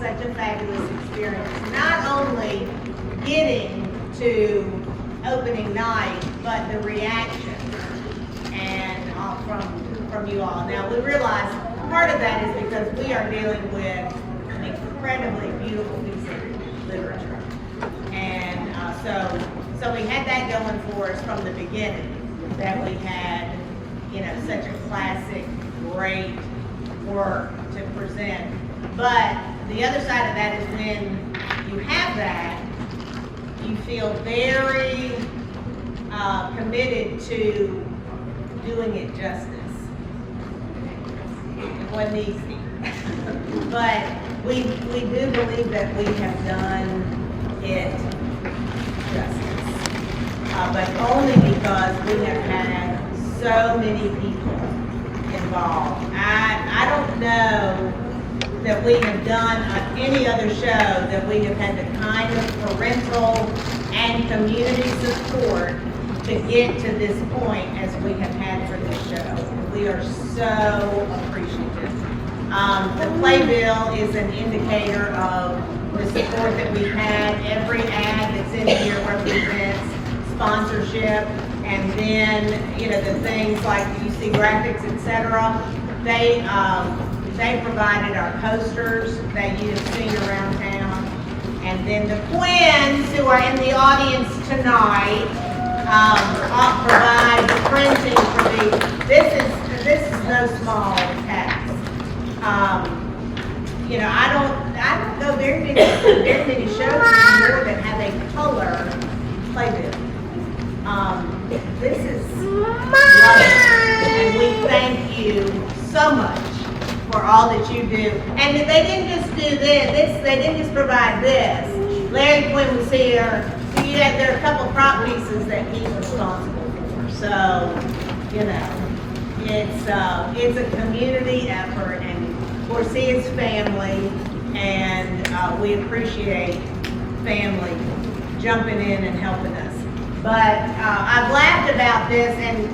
such a fabulous experience. Not only getting to opening night, but the reaction and from you all. Now we realize part of that is because we are dealing with an incredibly beautiful piece of literature, and so we had that going for us from the beginning. That we had, such a classic, great work to present. But the other side of that is when you have that, you feel very committed to doing it justice. It wasn't easy. But we do believe that we have done it justice. But only because we have had so many people involved. I don't know that we have done on any other show that we have had the kind of parental and community support to get to this point as we have had for this show. We are so appreciative. The playbill is an indicator of the support that we've had. Every ad that's in here represents sponsorship, and then the things like you see graphics, etc. They provided our posters that you have seen around town, and then the twins who are in the audience tonight provide the printing for these. This is no small task. I don't know very many shows anymore that have a color playbill. This is lovely, and we thank you so much for all that you do. And they didn't just do this, they didn't just provide this. Larry Quinn was here. There are a couple prop pieces that he's responsible for. So, it's a community effort, and of course he is family, and we appreciate family jumping in and helping us. But I've laughed about this, and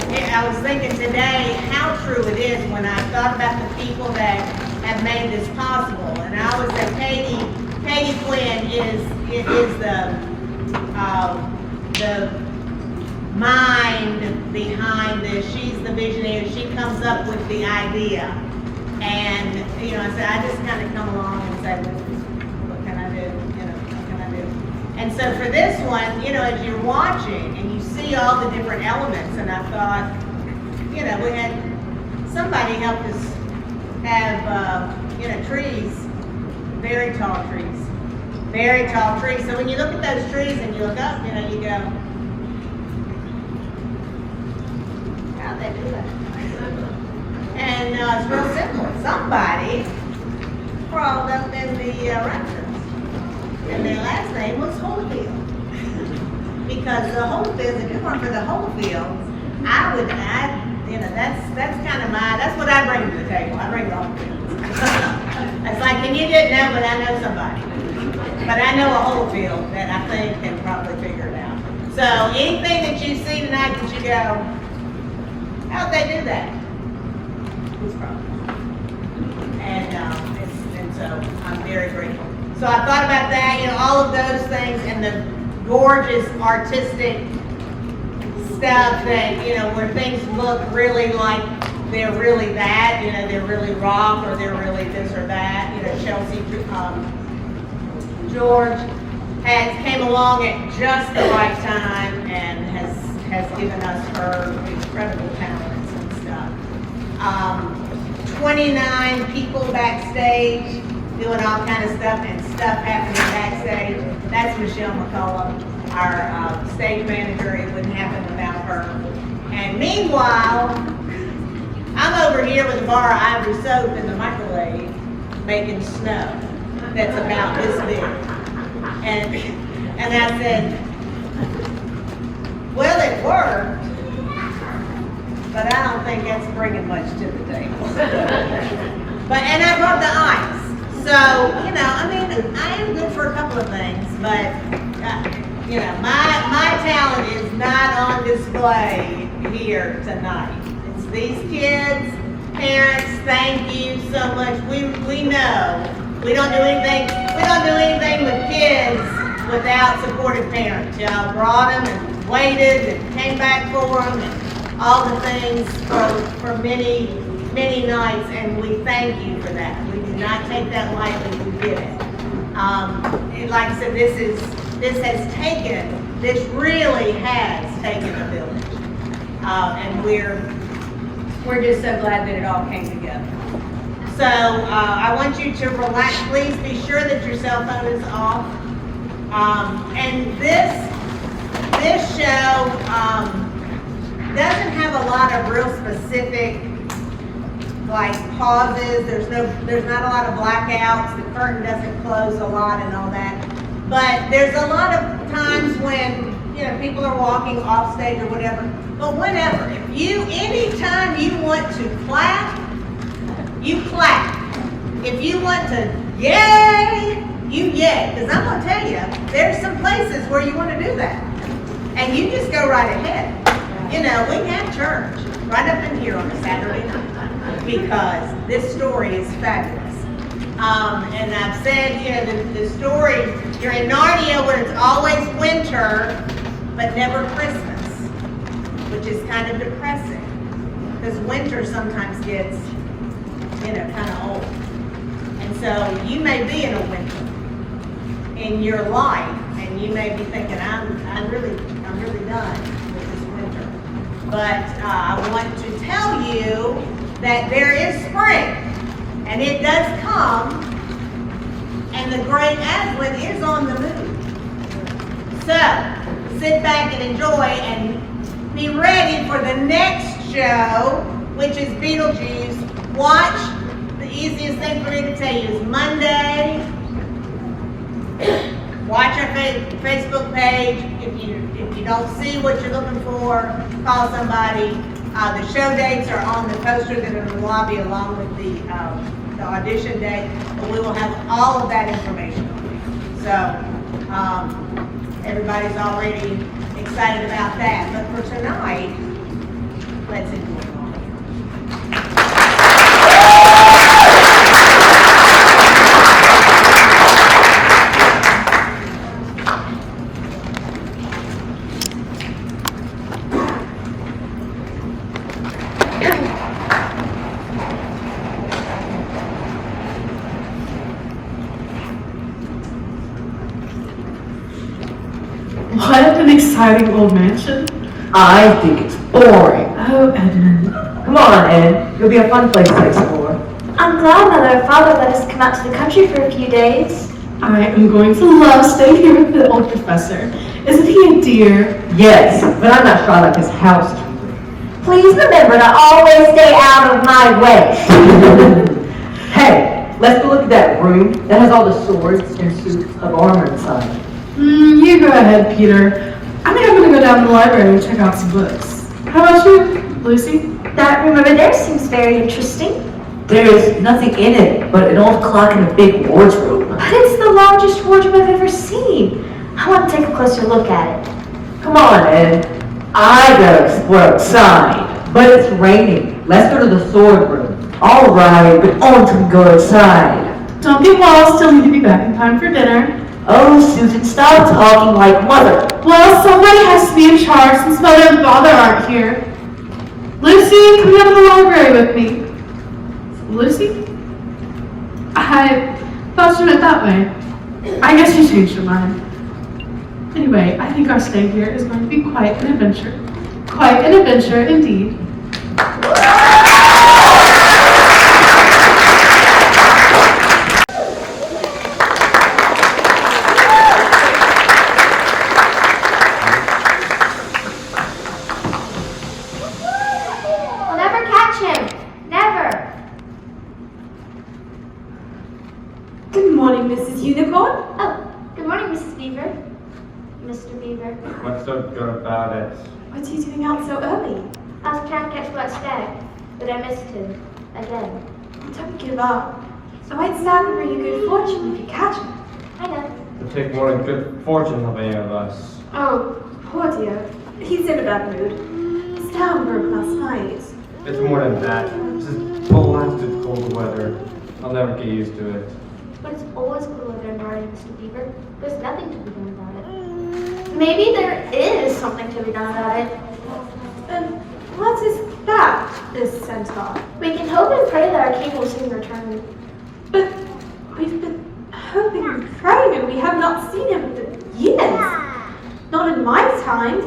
I was thinking today how true it is when I thought about the people that have made this possible. And I always say Katie Quinn is the mind behind this. She's the visionary. She comes up with the idea, and I said I just kind of come along and say, well, what can I do? What can I do? And so for this one, as you're watching and you see all the different elements, and I thought, we had somebody help us have, trees, very tall trees. Very tall trees. So when you look at those trees and you look up, you go, how'd they do that? And it's real simple. Somebody crawled up in the rafters, and their last name was Holyfield. Because the Holyfields, if it weren't for the Holyfields, that's kind of that's what I bring to the table. I bring the Holyfields. It's like, and you didn't know, but I know somebody. But I know a Holyfield that I think can probably figure it out. So anything that you see tonight that you go, how'd they do that? Who's problem? And so I'm very grateful. So I thought about that, all of those things, and the gorgeous artistic stuff that, where things look really like they're really that, they're really rock, or they're really this or that. Chelsea George came along at just the right time and has given us her incredible talents and stuff. 29 people backstage doing all kind of stuff, and stuff happening backstage. That's Michelle McCOMB, our stage manager. It wouldn't happen without her. And meanwhile, I'm over here with a bar of Ivory soap in the microwave making snow that's about this big. And I said, well, it worked, but I don't think that's bringing much to the table. And I brought the ice. So, I am good for a couple of things, but, my talent is not on display here tonight. It's these kids. Parents, thank you so much. We know we don't do anything with kids without supportive parents. Y'all brought them and waited and came back for them and all the things for many nights, and we thank you for that. We do not take that lightly. We did it. And like I said, this really has taken a village, and we're just so glad that it all came together. So I want you to relax. Please be sure that your cell phone is off. And this show doesn't have a lot of real specific like pauses. There's not a lot of blackouts. The curtain doesn't close a lot and all that. But there's a lot of times when people are walking off stage or whatever. But whenever, anytime you want to clap, you clap. If you want to yay, you yay. Because I'm going to tell you, there's some places where you want to do that. And you just go right ahead. We have church right up in here on a Saturday night because this story is fabulous. And I've said, the story, you're in Narnia where it's always winter, but never Christmas, which is kind of depressing because winter sometimes gets, kind of old. And so you may be in a winter in your life, and you may be thinking, I'm really done with this winter. But I want to tell you that there is spring, and it does come, and the great Aslan is on the move. So sit back and enjoy, and be ready for the next show, which is Beetlejuice. Watch. The easiest thing for me to tell you is Monday. Watch our Facebook page. If you don't see what you're looking for, call somebody. The show dates are on the poster that are in the lobby along with the audition date. But we will have all of that information on you. So everybody's already excited about that. But for tonight, let's enjoy it all. What an exciting old mansion. I think it's boring. Oh, Edmund. Come on, Ed. It'll be a fun place to explore. I'm glad Mother and Father let us come out to the country for a few days. I am going to love staying here with the old professor. Isn't he a dear? Yes, but I'm not sure I like his house. Please remember to always stay out of my way. Hey, let's go look at that room that has all the swords and suits of armor inside. You go ahead, Peter. I think I'm going to go down to the library and check out some books. How about you, Lucy? That room over there seems very interesting. There's nothing in it but an old clock and a big wardrobe. But it's the largest wardrobe I've ever seen. I want to take a closer look at it. Come on, Ed. I gotta explore outside, but it's raining. Let's go to the sword room. All right, but until we go outside. Don't get lost. You'll need to be back in time for dinner. Oh, Susan, stop talking like Mother. Well, somebody has to be in charge since Mother and Father aren't here. Lucy, come down to the library with me. Lucy? I thought you meant that way. I guess you changed your mind. Anyway, I think our stay here is going to be quite an adventure. Quite an adventure indeed. I'll never catch him. Never. Good morning, Mrs. Unicorn. Oh, good morning, Mrs. Beaver. Mr. Beaver. What's so good about it? What are you doing out so early? I was trying to catch Black Stag, but I missed him. Again. Don't give up. A white stag will bring you good fortune if you catch him. I know. To take more than good fortune of any of us. Oh, poor dear. He's in a bad mood. His town broke last night. It's more than that. It's just blasted cold weather. I'll never get used to it. But it's always cooler there, Narnia, Mr. Beaver. There's nothing to be done about it. Maybe there is something to be done about it. And what is that, this centaur? We can hope and pray that our king will soon return. But we've been hoping and praying and we have not seen him for years. Not in my time,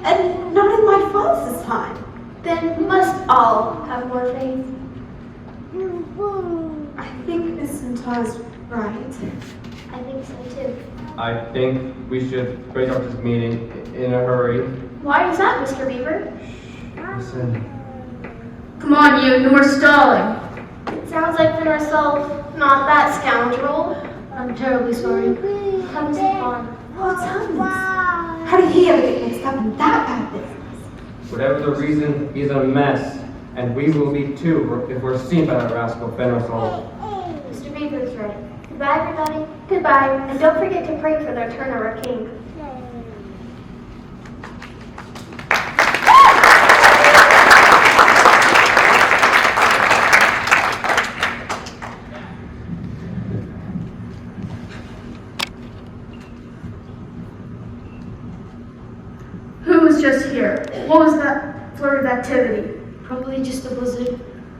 and not in my father's time. Then we must all have more faith. I think Miss Centaur's right. I think so too. I think we should break up this meeting in a hurry. Why is that, Mr. Beaver? Listen, Come on, you, no more stalling. It sounds like for ourselves, not that scoundrel. I'm terribly sorry. Come to on. What's happened? How did he ever get mixed up in that bad business? whatever the reason, he's a mess. And we will be too if we're seen by that rascal Fenris all. Mr. Beaver's right. Goodbye, everybody. Goodbye. And don't forget to pray for the return of our king. Who was just here? What was that flurry of activity? Probably just a blizzard.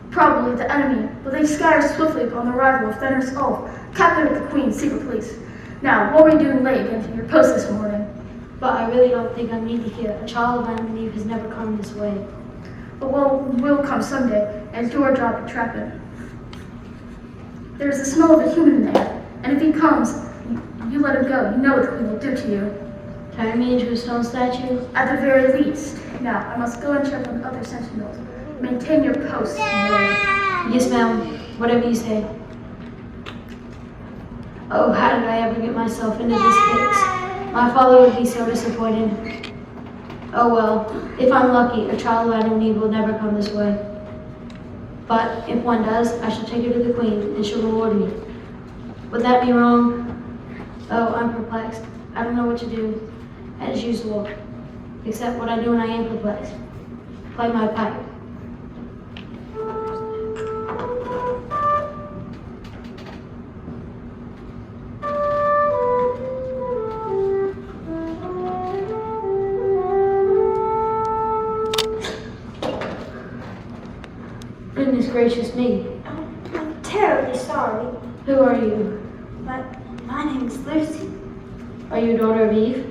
Probably the enemy, but they scattered swiftly upon the arrival of Fenris Ulf, captain of the Queen's secret police. Now, what were you doing late against your post this morning? But I really don't think I need to hear. A child of Adam and Eve has never come this way. But will come someday, and it's your job to trap him. There's the smell of a human in there, and if he comes, you let him go. You know what the Queen will do to you. Turn me into a stone statue? At the very least. Now, I must go and check on the other sentinels. Maintain your post. Yes, ma'am. Whatever you say. Oh, how did I ever get myself into this fix? My father would be so disappointed. Oh well, if I'm lucky, a child of Adam and Eve will never come this way. But if one does, I shall take her to the Queen, and she'll reward me. Would that be wrong? Oh, I'm perplexed. I don't know what to do, as usual. Except what I do when I am perplexed. Play my pipe. Goodness gracious me. I'm terribly sorry, Who are you? but my name's Lucy. Are you a daughter of Eve?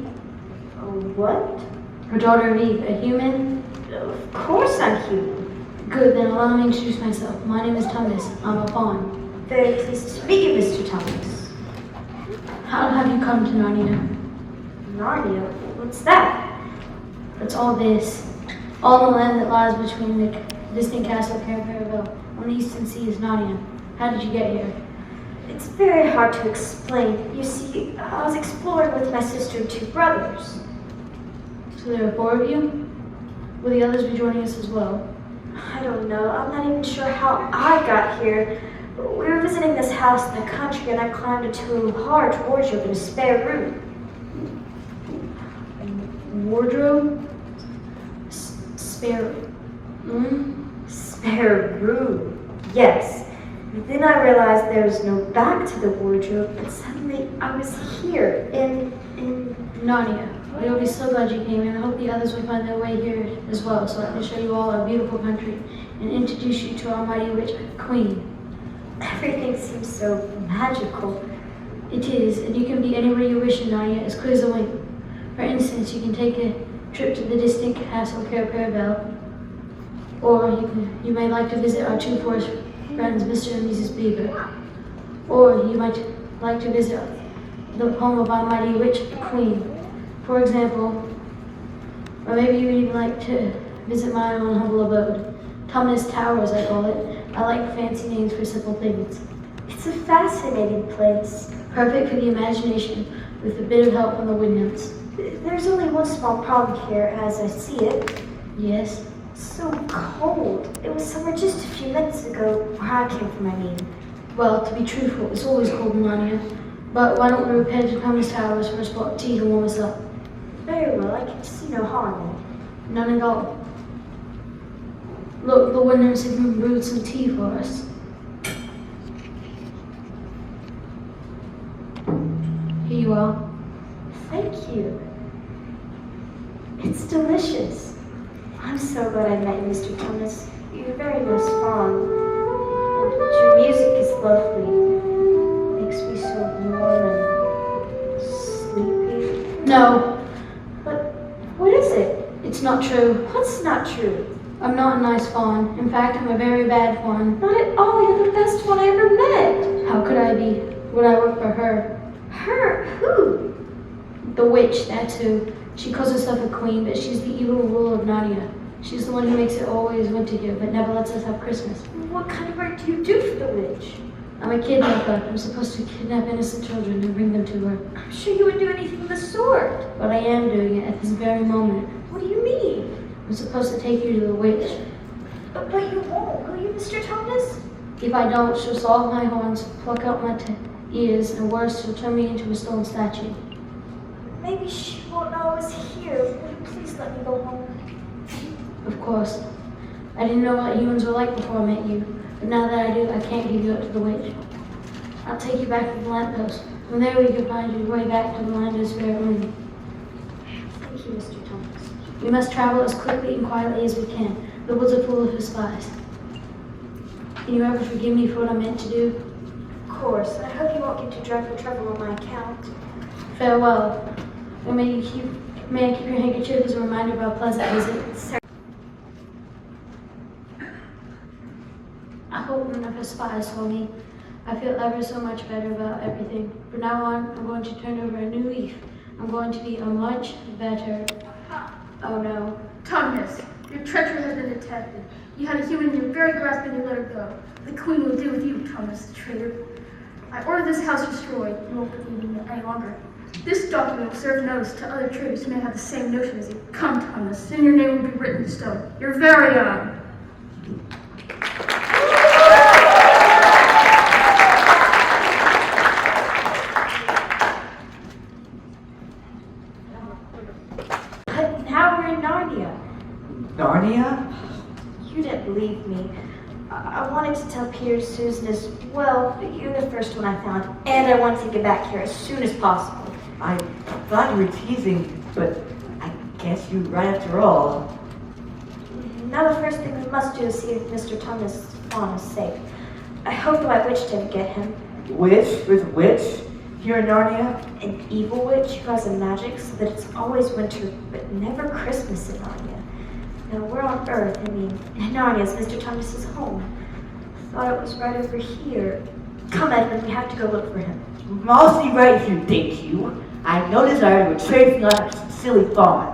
Oh, what? A daughter of Eve, a human? Of course I'm human. Good, then allow me to introduce myself. My name is Thomas. I'm a fawn. Very pleased to meet you, Mr. Thomas. How have you come to Narnia? Narnia? What's that? It's all this. All the land that lies between the distant castle of Caraparaville on the eastern sea is Narnia. How did you get here? It's very hard to explain. You see, I was exploring with my sister and two brothers. So there are 4 of you? Will the others be joining us as well? I don't know. I'm not even sure how I got here. We were visiting this house in the country and I climbed into a large wardrobe in a spare room. Wardrobe? Spare. Spare room? Yes. And then I realized there was no back to the wardrobe, and suddenly I was here in Narnia. We'll be so glad you came, and I hope the others will find their way here as well, so I can show you all our beautiful country and introduce you to our mighty witch Queen. Everything seems so magical. It is, and you can be anywhere you wish in Narnia as quick as a wink. For instance, you can take a trip to the distant castle of Caraparaville, or you may like to visit our 2 forest friends, Mr. and Mrs. Beaver, or you might like to visit the home of our mighty witch Queen, for example, or maybe you would even like to visit my own humble abode. Tumnus Towers, I call it. I like fancy names for simple things. It's a fascinating place. Perfect for the imagination, with a bit of help from the wind notes. There's only one small problem here as I see it. Yes? It's so cold. It was summer just a few minutes ago, where I came from, I mean. Well, to be truthful, it's always cold in Narnia. But why don't we repair to Tumnus Towers for a spot of tea to warm us up? Very well, I can see no harm in it. None at all. Look, the windows have even brewed some tea for us. Here you are. Thank you. It's delicious. I'm so glad I met you, Mr. Thomas. You're very most fond. And your music is lovely. Makes me so warm and sleepy. No, But what is it? it's not true. What's not true? I'm not a nice fawn. In fact, I'm a very bad fawn. Not at all. You're the best one I ever met. How could I be when I work for her? Her? Who? The witch, that's who. She calls herself a queen, but she's the evil ruler of Narnia. She's the one who makes it always winter here, but never lets us have Christmas. What kind of work do you do for the witch? I'm a kidnapper. I'm supposed to kidnap innocent children and bring them to her. I'm sure you wouldn't do anything of the sort. But I am doing it at this very moment. What do you mean? I'm supposed to take you to the witch. But you won't, will you, Mr. Thomas? If I don't, she'll saw off my horns, pluck out my ears, and worse, she'll turn me into a stone statue. Maybe she won't know I was here. Will you please let me go home? Of course. I didn't know what humans were like before I met you, but now that I do, I can't give you up to the witch. I'll take you back to the lamppost. From there we can find your way back to the land of spirit room. Thank you, Mr. Thomas. We must travel as quickly and quietly as we can. The woods are full of spies. Can you ever forgive me for what I meant to do? Of course. I hope you won't get into dreadful trouble on my account. Farewell. And may I keep your handkerchief as a reminder of our pleasant visit? Sir. I hope none of her spies saw me. I feel ever so much better about everything. From now on, I'm going to turn over a new leaf. I'm going to be a much better... Oh no. Thomas, your treachery has been detected. You had a human in your very grasp and you let her go. The Queen will deal with you, Thomas, the traitor. I order this house destroyed. You won't believe me any longer. This document will serve notice to other traitors who may have the same notion as you. Come, Thomas, soon your name will be written in stone. Your very own. But now we're in Narnia. Narnia? You didn't believe me. I wanted to tell Peter, Susan as well, but you're the first one I found, and I wanted to get back here as soon as possible. I thought you were teasing, but I guess you're right after all. Now the first thing we must do is see if Mr. Thomas' fawn is safe. I hope the White Witch didn't get him. Witch? There's a witch here in Narnia? An evil witch who has a magic so that it's always winter, but never Christmas in Narnia. Now we're on Earth, Narnia is Mr. Thomas's home. Thought it was right over here. Come, Edmund, we have to go look for him. I'll see right here, thank you. I have no desire to betray that silly fawn.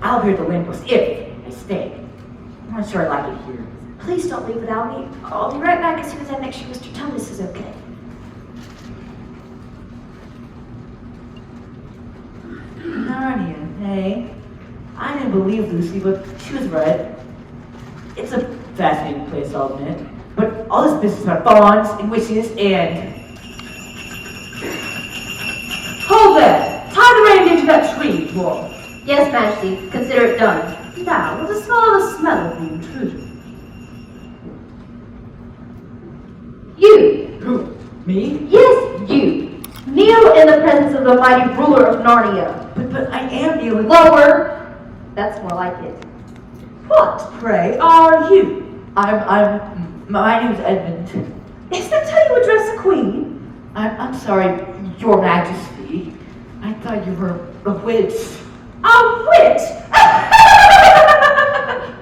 I'll be at the lamppost if I stay. I'm not sure I like it here. Please don't leave without me. I'll be right back as soon as I make sure Mr. Thomas is okay. Narnia, hey? I didn't believe Lucy, but she was right. It's a fascinating place, I'll admit. But all this business about fawns and witches and... Hold there! Tie the reindeer to that tree, dwarf. Yes, Majesty. Consider it done. Now, with the smell of the intruder. You! Who? Me? Yes, you! Kneel in the presence of the mighty ruler of Narnia. But I am kneeling. Lower! That's more like it. What, pray, are you? My name's Edmund. Is that how you address a queen? I'm sorry, Your Majesty. I thought you were a witch. A witch?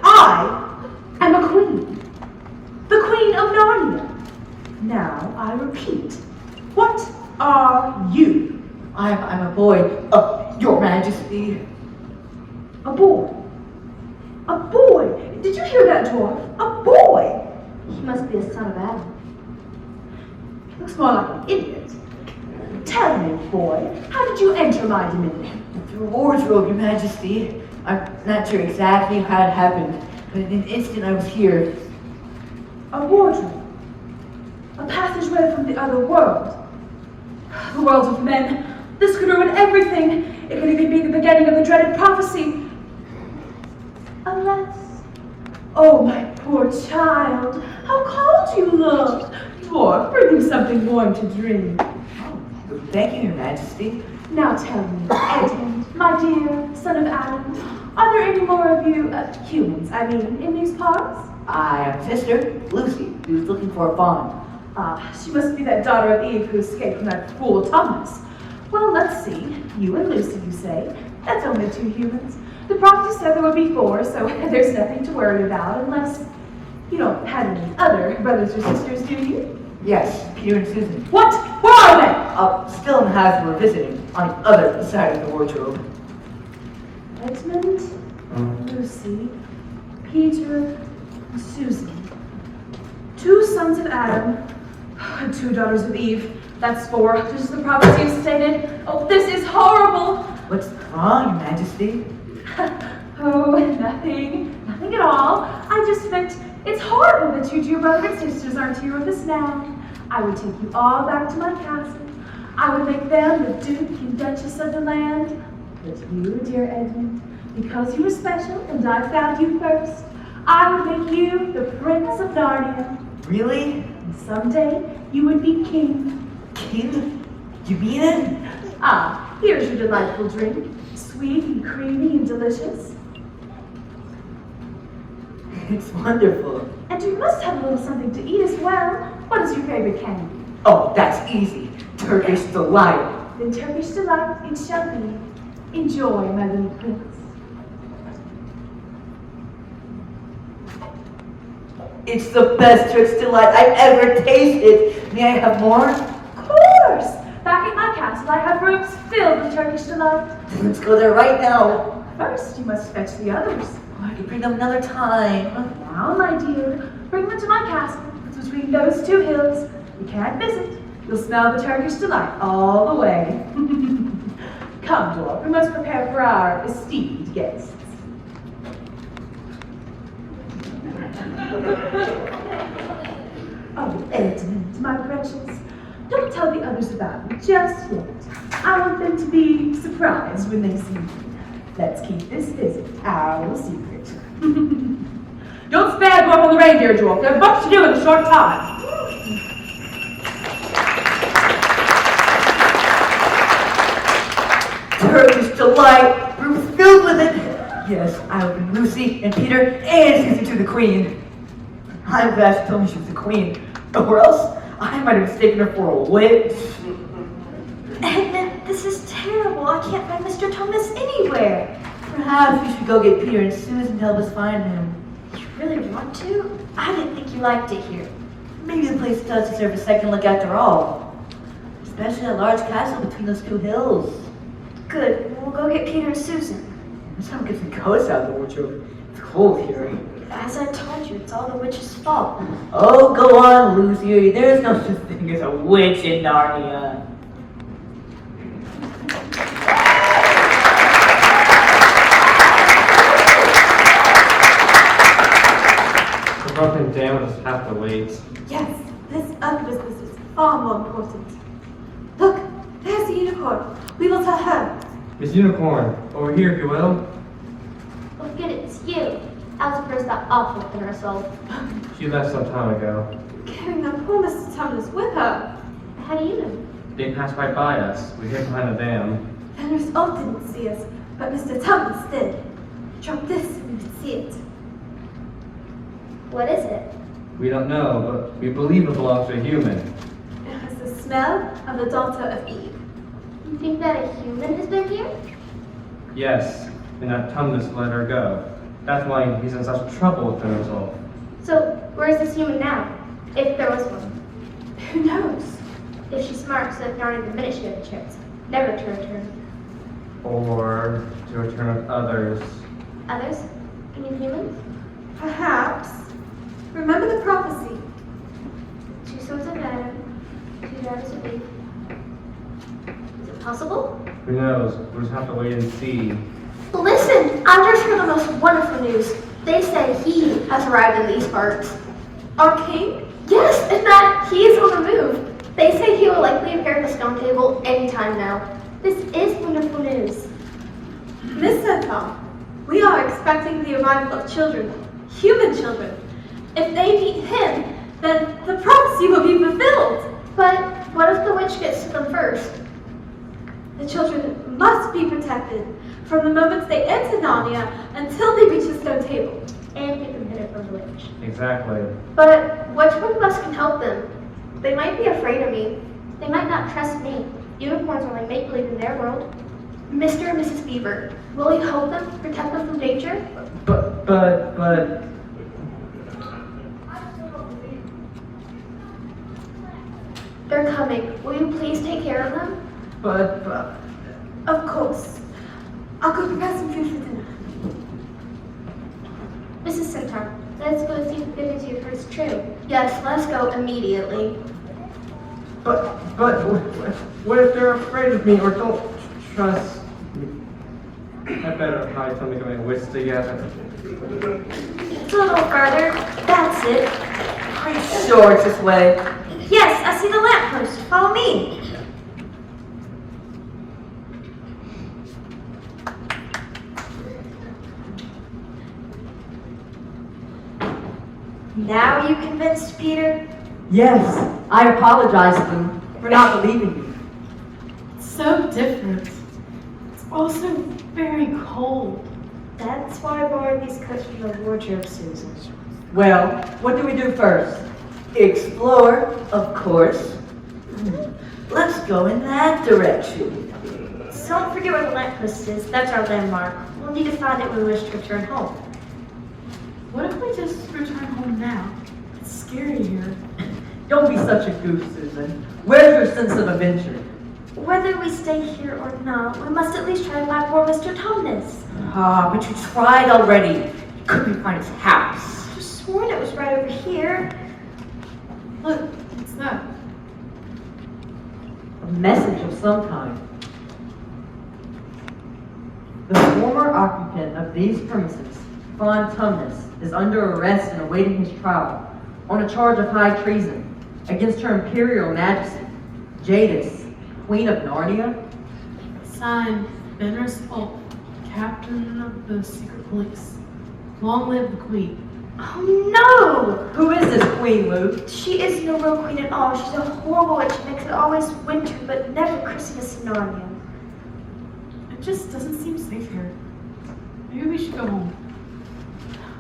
I am a queen. The Queen of Narnia. Now, I repeat. What are you? I'm a boy, Your Majesty. A boy. A boy. Did you hear that, dwarf? A boy. He must be a son of Adam. He looks more like an idiot. Tell me, boy, how did you enter my dominion? Through wardrobe, Your Majesty. I'm not sure exactly how it happened, but in an instant I was here. A wardrobe. A passageway from the other world. The world of men. This could ruin everything. It could even be the beginning of the dreaded prophecy. Alas. Oh, my Poor child, how cold you look. Dwarf, bring him something warm to drink. Oh, thank you, Your Majesty. Now tell me, Edmund, my dear son of Adam, are there any more of you, humans, I mean, in these parts? I am sister, Lucy, who's looking for a fawn. Ah, she must be that daughter of Eve who escaped from that fool Thomas. Well, let's see. You and Lucy, you say? That's only 2 humans. The prophet said there would be 4, so there's nothing to worry about unless you don't have any other brothers or sisters, do you? Yes, Peter and Susan. What? Where are they? Still in the house we're visiting, on the other side of the wardrobe. Edmund, Lucy, Peter, and Susan. 2 sons of Adam, and 2 daughters of Eve. That's 4, just as the prophecy stated. Oh, this is horrible! What's wrong, Your Majesty? Oh, nothing at all. I just meant it's horrible that you dear brother and sisters aren't here with us now. I would take you all back to my castle. I would make them the Duke and Duchess of the land. But you, dear Edmund, because you were special and I found you first, I would make you the Prince of Narnia. Really? And someday you would be king. King? You mean it? Ah, here's your delightful drink. Sweet and creamy and delicious. It's wonderful. And you must have a little something to eat as well. What is your favorite candy? Oh, that's easy. Turkish delight. Then Turkish delight it shall be. Enjoy, my little prince. It's the best Turkish delight I've ever tasted. May I have more? Of course! Back at my castle, I have rooms filled with Turkish delight. Let's go there right now. First, you must fetch the others. Oh, I can bring them another time. Now, my dear, bring them to my castle. It's between those 2 hills. You can't miss it. You'll smell the Turkish delight all the way. Come, dwarf, we must prepare for our esteemed guests. Oh, Edmund, my precious, don't tell the others about me just yet. I want them to be surprised when they see me. Let's keep this visit our secret. Don't spare dwarf on the reindeer, dwarf. There's much to do in a short time. Turkish delight. Rooms filled with it. Yes, I will bring Lucy and Peter and Susie to the queen. I'm glad she told me she was the queen, or else I might have mistaken her for a witch. Edmund, this is terrible. I can't find Mr. Thomas anywhere. Perhaps we should go get Peter and Susan to help us find him. You really want to? I didn't think you liked it here. Maybe the place does deserve a second look after all. Especially a large castle between those 2 hills. Good. We'll go get Peter and Susan. Let's not get some coats out of the wardrobe. It's cold here. As I told you, it's all the witch's fault. Oh, go on, Lucy. There's no such thing as a witch in Narnia. The broken dam will just have to wait. Yes, this other business is far more important. Look, there's the unicorn. We will tell her. Miss Unicorn, over here if you will. Look at it, it's you. Algebra is that awful thinner soul. She left some time ago. Carrying that poor Mr. Thomas with her. How do you know? They passed right by us. We hid behind the dam. Fenris Oak didn't see us, but Mr. Thomas did. Drop this and you can see it. What is it? We don't know, but we believe it belongs to a human. It has the smell of the daughter of Eve. You think that a human has been here? Yes, and that Tumnus let her go. That's why he's in such trouble with Fenrisol. So, where is this human now? If there was one. Who knows? If she's smart, so if Narnia the minute she had a chance. Never to return. Or to return with others. Others? You mean humans? Perhaps. Remember the prophecy. 2 sons of Adam, 2 daughters of Eve. Is it possible? Who knows? We'll just have to wait and see. Listen! I've just heard the most wonderful news. They say he has arrived in these parts. Our king? Yes, and that he is on the move. They say he will likely appear at the stone table anytime now. This is wonderful news. Mr. Tom, we are expecting the arrival of children, human children. If they beat him, then the prophecy will be fulfilled. But what if the witch gets to them first? The children must be protected from the moment they enter Narnia until they reach the stone table. And keep them hidden from the witch. Exactly. But which one of us can help them? They might be afraid of me. They might not trust me. Unicorns are like make-believe in their world. Mr. and Mrs. Beaver, will you help them, protect them from danger? But... They're coming. Will you please take care of them? But... Of course. I'll go prepare some food for dinner. Mrs. Centaur, let's go see if the good news you've heard is true. Yes, let's go immediately. What if they're afraid of me or don't trust me? I better hide from becoming wits together. It's a little further. That's it. Are you sure it's this way? Yes, I see the lamppost. Follow me. Now you convinced, Peter? Yes, I apologize to them for not believing me. It's so different. It's also very cold. That's why I borrowed these coats from the wardrobe, Susan. Well, what do we do first? Explore, of course. Let's go in that direction. So don't forget where the lamppost is. That's our landmark. We'll need to find it when we wish to return home. What if we just return home now? It's scary here. Don't be such a goof, Susan. Where's your sense of adventure? Whether we stay here or not, we must at least try to find poor Mr. Tumnus. Ah, but you tried already. You couldn't find his house. I was sworn it was right over here. Look, what's that? A message of some kind. The former occupant of these premises, Von Tumnus, is under arrest and awaiting his trial on a charge of high treason against her Imperial Majesty, Jadis, Queen of Narnia. Signed, Fenris Ulf, Captain of the Secret Police. Long live the Queen. Oh no! Who is this Queen, Luke? She is no real queen at all. She's a horrible witch who makes it always winter, but never Christmas in Narnia. It just doesn't seem safe here. Maybe we should go home.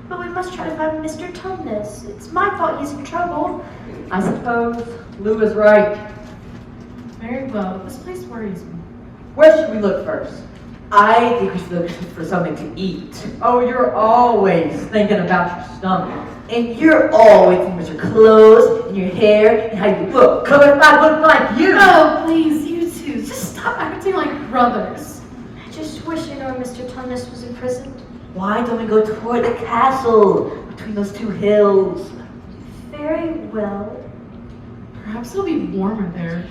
But we must try to find Mr. Tumnus. It's my fault he's in trouble. I suppose Lou is right. Very well. This place worries me. Where should we look first? I think we should look for something to eat. Oh, you're always thinking about your stomach. And you're always thinking about your clothes and your hair and how you look. Come if I look like you. Oh, please, you two. Just stop acting like brothers. I just wish I knew where Mr. Tumnus was imprisoned. Why don't we go toward the castle between those two hills? Very well. Perhaps it'll be warmer there.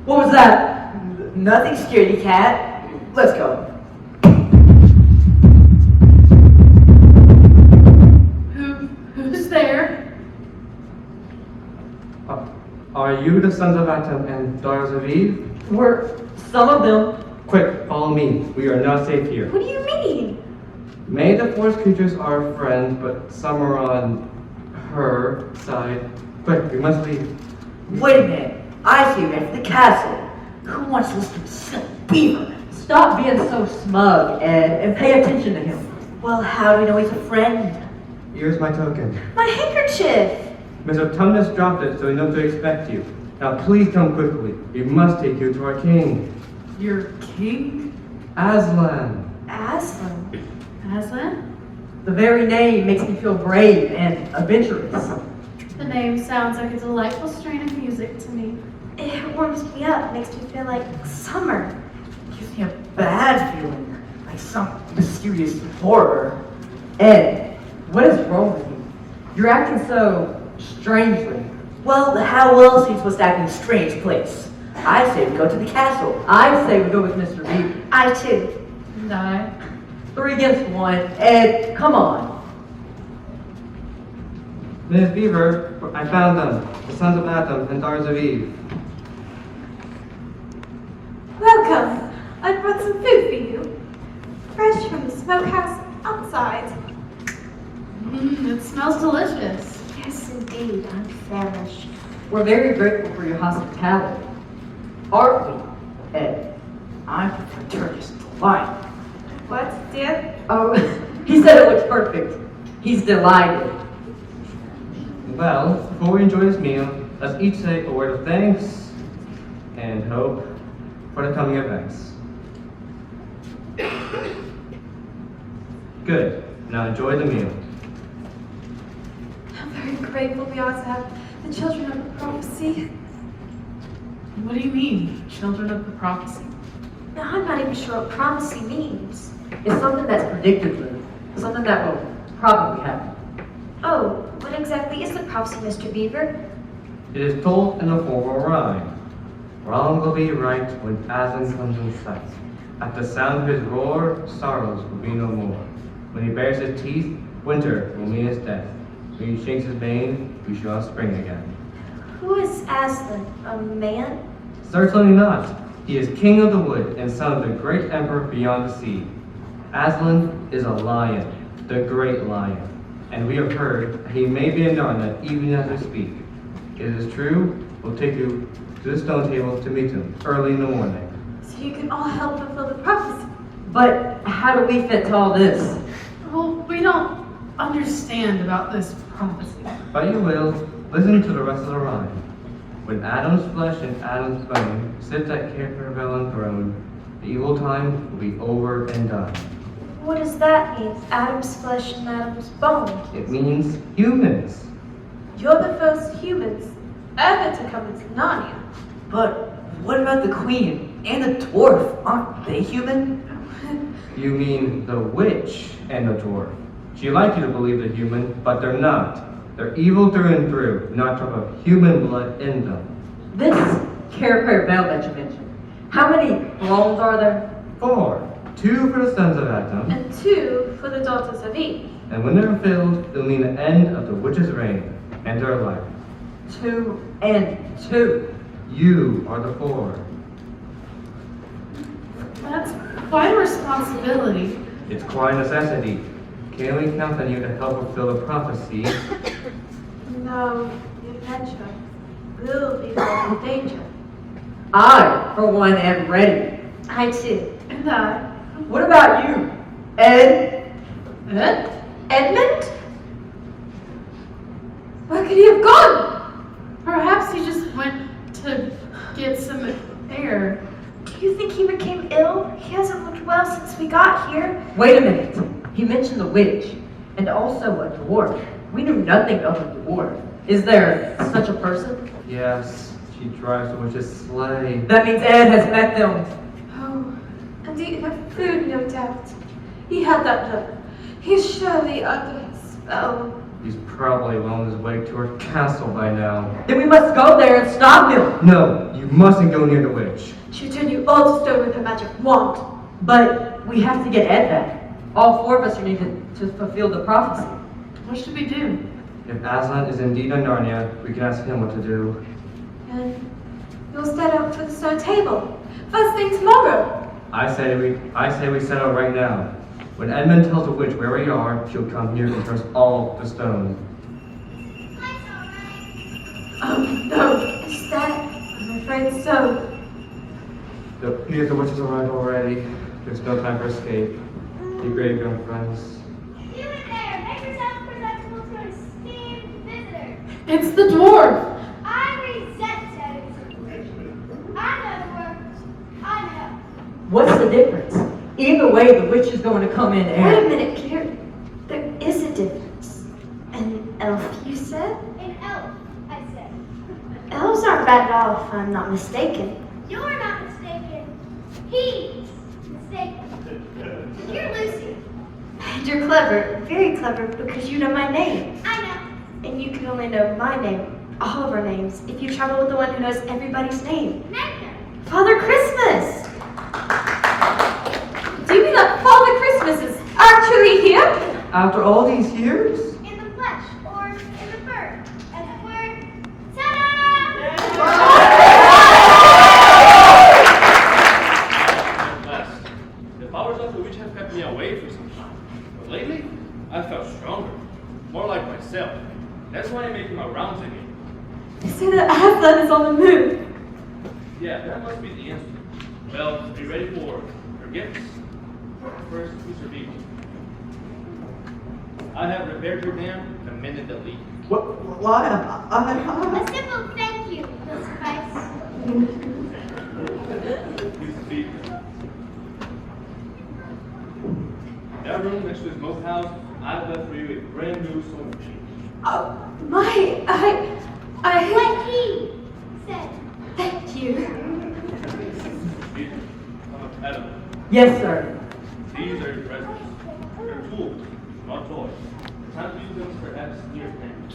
What was that? Nothing scaredy cat. Let's go. Who's there? Are you the sons of Atom and daughters of Eve? We're some of them. Quick, follow me. We are not safe here. What do you mean? May the forest creatures are our friends, but some are on her side. Quick, we must leave. Wait a minute. I see you ran for the castle. Who wants to listen to silly beaver? Stop being so smug, Ed, and pay attention to him. Well, how do we know he's a friend? Here's my token. My handkerchief! Mr. Tumnus dropped it, so we know to expect you. Now please come quickly. We must take you to our king. Your king? Aslan. Aslan. Aslan? The very name makes me feel brave and adventurous. The name sounds like a delightful strain of music to me. It warms me up, makes me feel like summer. Gives me a bad feeling, like some mysterious horror. Ed, what is wrong with you? You're acting so strangely. Well, how else are you supposed to act in a strange place? I say we go to the castle. I say we go with Mr. Beaver. I too. And I? 3 against 1. Ed, come on. Ms. Beaver, I found them. The sons of Atom and daughters of Eve. I brought some food for you. Fresh from the smokehouse outside. It smells delicious. Yes, indeed. I'm famished. We're very grateful for your hospitality. Aren't we, Ed? I prefer Turkish delight. What, dear? Oh, he said it looks perfect. He's delighted. Well, before we enjoy this meal, let's each say a word of thanks and hope for the coming events. Good. Now enjoy the meal. I'm very grateful we ought to have the children of the prophecy. What do you mean, children of the prophecy? Now, I'm not even sure what prophecy means. It's something that's predicted, Lou. Something that will probably happen. Oh, what exactly is the prophecy, Mr. Beaver? It is told in the form of a rhyme. Wrong will be right when Aslan comes in sight. At the sound of his roar, sorrows will be no more. When he bares his teeth, winter will mean his death. When he shakes his mane, we shall have spring again. Who is Aslan? A man? Certainly not. He is king of the wood and son of the great emperor beyond the sea. Aslan is a lion, the great lion, and we have heard that he may be in Narnia even as we speak. It is true, we'll take you to the stone table to meet him early in the morning. So you can all help fulfill the prophecy. But how do we fit to all this? Well, we don't understand about this prophecy. But you will. Listen to the rest of the rhyme. When Adam's flesh and Adam's bone sit at Caperville throne, the evil time will be over and done. What does that mean? Adam's flesh and Adam's bone. It means humans. You're the first humans ever to come into Narnia. But what about the queen and the dwarf? Aren't they human? You mean the witch and the dwarf. She'd like you to believe they're human, but they're not. They're evil through and through, not to have human blood in them. This Carepair Bell that you mentioned, how many thrones are there? 4. 2 for the sons of Adam, And 2 for the daughters of Eve. and when they're filled, it'll mean the end of the witch's reign and her life. 2 and 2. You are the 4. That's quite a responsibility. It's quite a necessity. Can we count on you to help fulfill the prophecy? No, the adventure will be in danger. I, for one, am ready. I too. And I. What about you, Ed? Ed? Edmund? Where could he have gone? Perhaps he just went to get some air. Do you think he became ill? He hasn't looked well since we got here. Wait a minute. He mentioned the witch, and also a dwarf. We knew nothing of a dwarf. Is there such a person? Yes, she drives the witch's sleigh. That means Ed has met them. Oh, and eaten her food, no doubt. He had that look. He's surely under his spell. He's probably well on his way to her castle by now. Then we must go there and stop him. No, you mustn't go near the witch. She'll turn you all to stone with her magic wand. But we have to get Ed back. All 4 of us are needed to fulfill the prophecy. What should we do? If Aslan is indeed in Narnia, we can ask him what to do. And you'll set out for the stone table. First thing tomorrow. I say we set out right now. When Edmund tells the witch where we are, she'll come here and turn us all to stone. Oh, no. Is that? I'm afraid so. The witch has arrived already. There's no time for escape. Be brave, young friends. You in there! Make yourself presentable to an esteemed visitor. It's the dwarf! I resent that insinuation. I know the word. I know. What's the difference? Either way, the witch is going to come in Wait a Ed. minute, Peter. There is a difference. An elf, you said? An elf, I said. Elves aren't bad at all, if I'm not mistaken. You're not mistaken. He's mistaken. You're Lucy. And you're clever, very clever, because you know my name. I know. And you can only know my name, all of our names, if you travel with the one who knows everybody's name. Nectar. Father Christmas! Do you mean that Father Christmas is actually here? After all these years? In the flesh or in the fur. As it were. Ta-da! much stronger. More like myself. That's why I'm making my rounds again. They say that Aslan is on the move. Yeah, that must be the answer. Well, be ready for your gifts. First, Mr. Beagle. I have repaired your dam and mended the leak. What? Why? A simple thank you will suffice. Mr. Beagle. That room next to his smoke house, I've left for you a brand new sewing machine. Oh, What he said. thank you. Beagle, I'm a peddler. Yes, sir. These are your presents. They're tools, not toys. Time to use them perhaps near hand.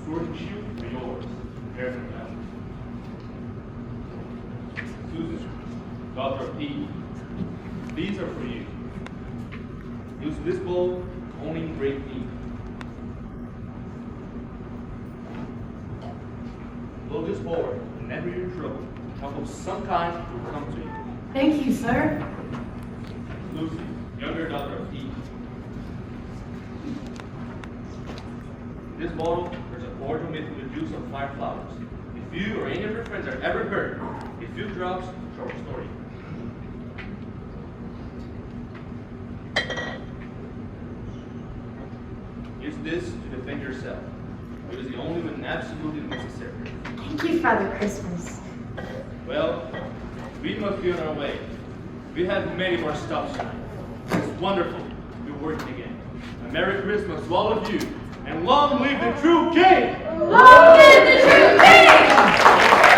Sword and shield are yours. There's them now. Susan, daughter of Pete. These are for you. Use this bowl only in great need. Blow this forward, whenever you're in trouble. Help of some kind will come to you. Thank you, sir. Lucy, younger daughter of Pete. In this bottle, there's a cordial made from the juice of fire flowers. If you or any of your friends are ever hurt, a few drops shall restore you. Use this to defend yourself. It is the only when absolutely necessary. Thank you, Father Christmas. Well, we must be on our way. We have many more stops tonight. It's wonderful to be working again. A Merry Christmas to all of you, and long live the true King! Long live the true king!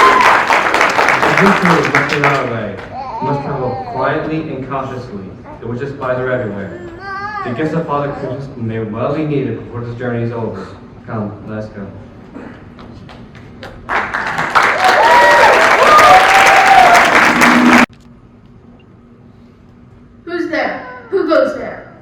The victory must be our way. We must travel quietly and cautiously. The witches' spies are everywhere. The gifts of Father Christmas may well be needed before this journey is over. Come, let's go. Who's there? Who goes there?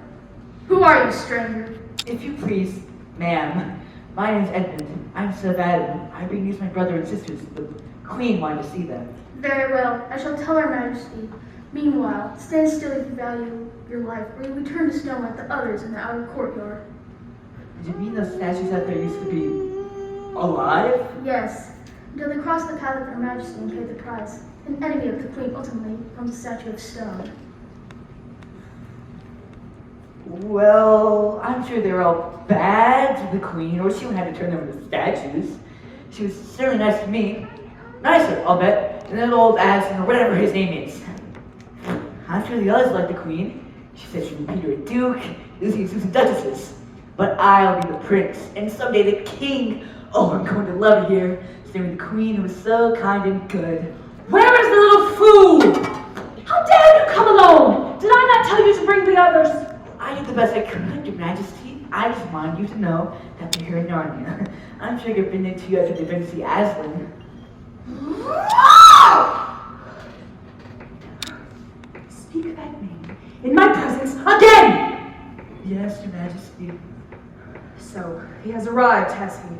Who are you, stranger? If you please, ma'am. My name's Edmund. I'm son of Adam. I bring these my brother and sisters. The Queen wanted to see them. Very well, I shall tell her majesty. Meanwhile, stand still if you value your life, or you will turn to stone like the others in the outer courtyard. Did you mean those statues out there used to be alive? Yes, until they cross the path of her majesty and pay the price. An enemy of the queen ultimately becomes a statue of stone. Well, I'm sure they were all bad to the Queen, or she wouldn't have to turn them into statues. She was certainly nice to me. Nicer, I'll bet, than that old Aslan or whatever his name is. I'm sure the others like the Queen. She said she would Peter a duke, Lucy and Susan duchesses. But I'll be the prince, and someday the king. Oh, I'm going to love it here, staying with the Queen who was so kind and good. Where is the little fool? How dare you come alone? Did I not tell you to bring the others? I did the best I could, Your Majesty. I just wanted you to know that we're here in Narnia. I'm sure you've been into you after the event to see Aslan. Speak that name in my presence again! Yes, Your Majesty. So, he has arrived, has he?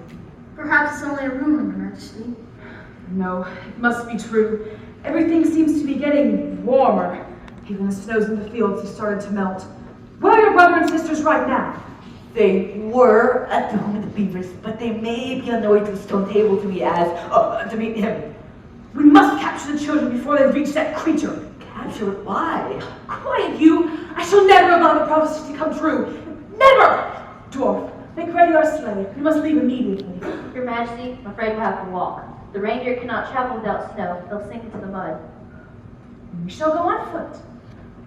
Perhaps it's only a rumor, your majesty. No, it must be true. Everything seems to be getting warmer. Even the snows in the fields have started to melt. Where are your brother and sisters right now? They were at the home of the beavers, but they may be on their way to the stone table to meet to meet him. We must capture the children before they reach that creature. Capture it? Why? Quiet, you! I shall never allow the prophecy to come true. Never! Dwarf, make ready our sleigh. We must leave immediately. Your Majesty, I'm afraid we'll have to walk. The reindeer cannot travel without snow. They'll sink into the mud. We shall go on foot.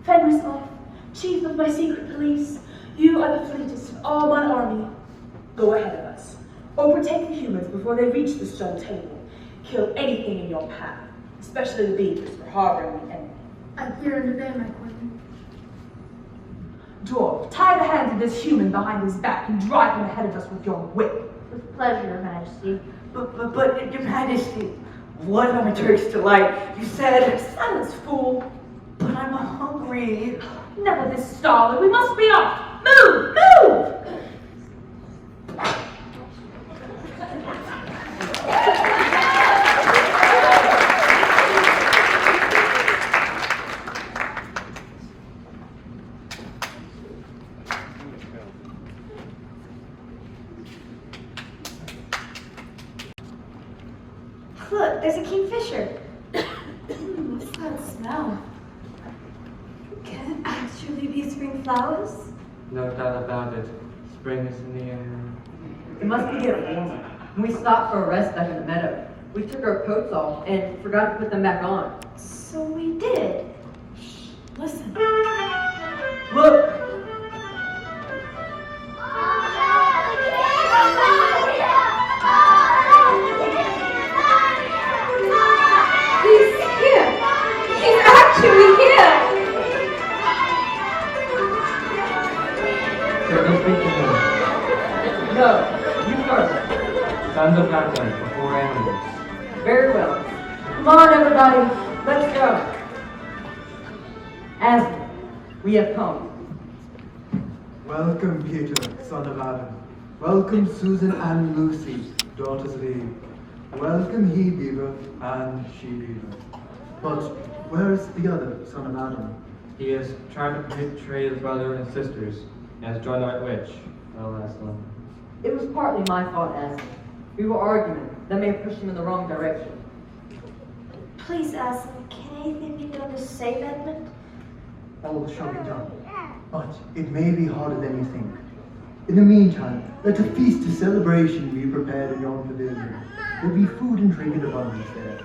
Fenrisoff, chief of my secret police, you are the fleetest of all my army. Go ahead of us. Overtake the humans before they reach the stone table. Kill anything in your path, especially the beavers for harboring the enemy. I hear and obey, my queen. Dwarf, tie the hands of this human behind his back and drive him ahead of us with your whip. With pleasure, Your Majesty. But, Your Majesty, what am I Turkish delight? You said... Silence, fool. But I'm hungry. Never this stalling. We must be off. Move! Move! Look, there's a kingfisher. What's that smell? Can it actually be spring flowers? No doubt about it. Spring is in the air. It must be getting warmer. When we stopped for a rest back in the meadow, we took our coats off and forgot to put them back on. So we did. Listen. Look! He's here! He's actually here! Let us speak to him. No, you first. Sons of Adam before enemies. Very well. Come on, everybody. Let's go. Aslan, we have come. Welcome, Peter, son of Adam. Welcome, Susan and Lucy, daughters of Eve. Welcome, he beaver and she beaver. But where is the other son of Adam? He is trying to betray his brother and sisters and has joined our witch. Well, Aslan. It was partly my fault, Aslan. We were arguing. That may have pushed him in the wrong direction. Please, Aslan, can anything be done to save Edmund? All shall be done. But it may be harder than you think. In the meantime, let a feast of celebration be prepared in yon pavilion. There will be food and drink in abundance there.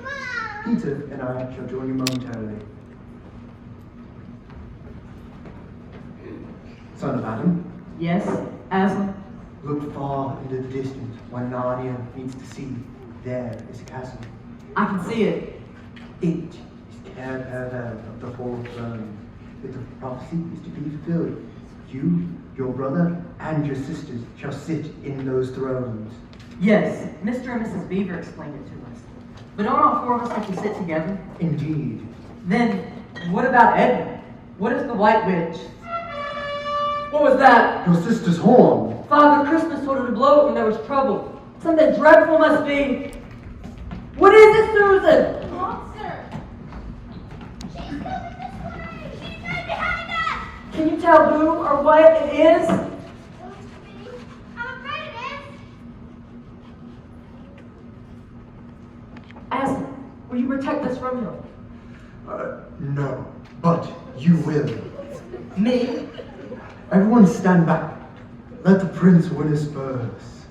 Peter and I shall join you momentarily. Son of Adam, Yes, Aslan? look far into the distance where Narnia meets the sea. There is a castle. I can see it. It is Cair Paravel of the Four Thrones. If the prophecy is to be fulfilled, you, your brother, and your sisters shall sit in those thrones. Yes, Mr. and Mrs. Beaver explained it to us. But don't all four of us have to sit together? Indeed. Then, what about Edmund? What is the White Witch? What was that? Your sister's horn. Father Christmas told her to blow it when there was trouble. Something dreadful must be. What is it, Susan? Monster! She's coming this way! She's right behind us! Can you tell who or what it is? I'm afraid it is! Aslan, will you protect us from him? No, but you will. Me? Everyone stand back. Let the prince win his spurs.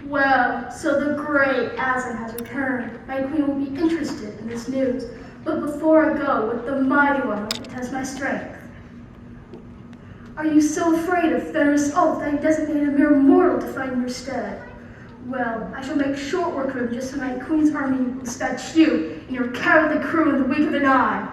Well, so the great Aslan has returned. My queen will be interested in this news. But before I go, with the mighty one, I want to test my strength. Are you so afraid of Fenris Oath that he designated a mere mortal to fight in your stead? Well, I shall make short work of him just so my queen's army dispatch you and your cowardly crew in the wink of an eye.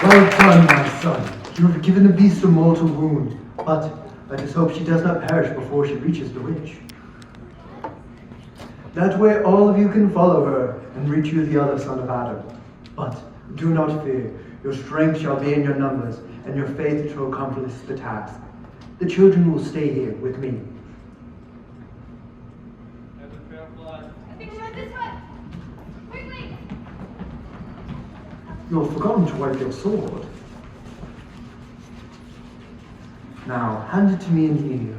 Well done, my son. You have given the beast a mortal wound, but let us hope she does not perish before she reaches the witch. That way all of you can follow her and reach you the other son of Adam. But do not fear, your strength shall be in your numbers, and your faith to accomplish the task. The children will stay here with me. I think we went this way! Quickly! You have forgotten to wipe your sword. Now, hand it to me in here.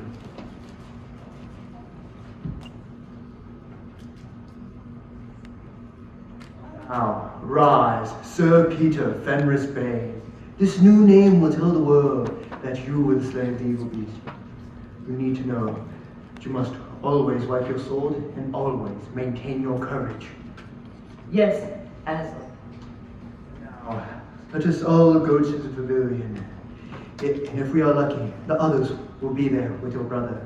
Now, rise, Sir Peter Fenris Bay. This new name will tell the world that you were the slain of the evil beast. You need to know that you must always wipe your sword and always maintain your courage. Yes, Aslan. Now, let us all go to the pavilion. And if we are lucky, the others will be there with your brother.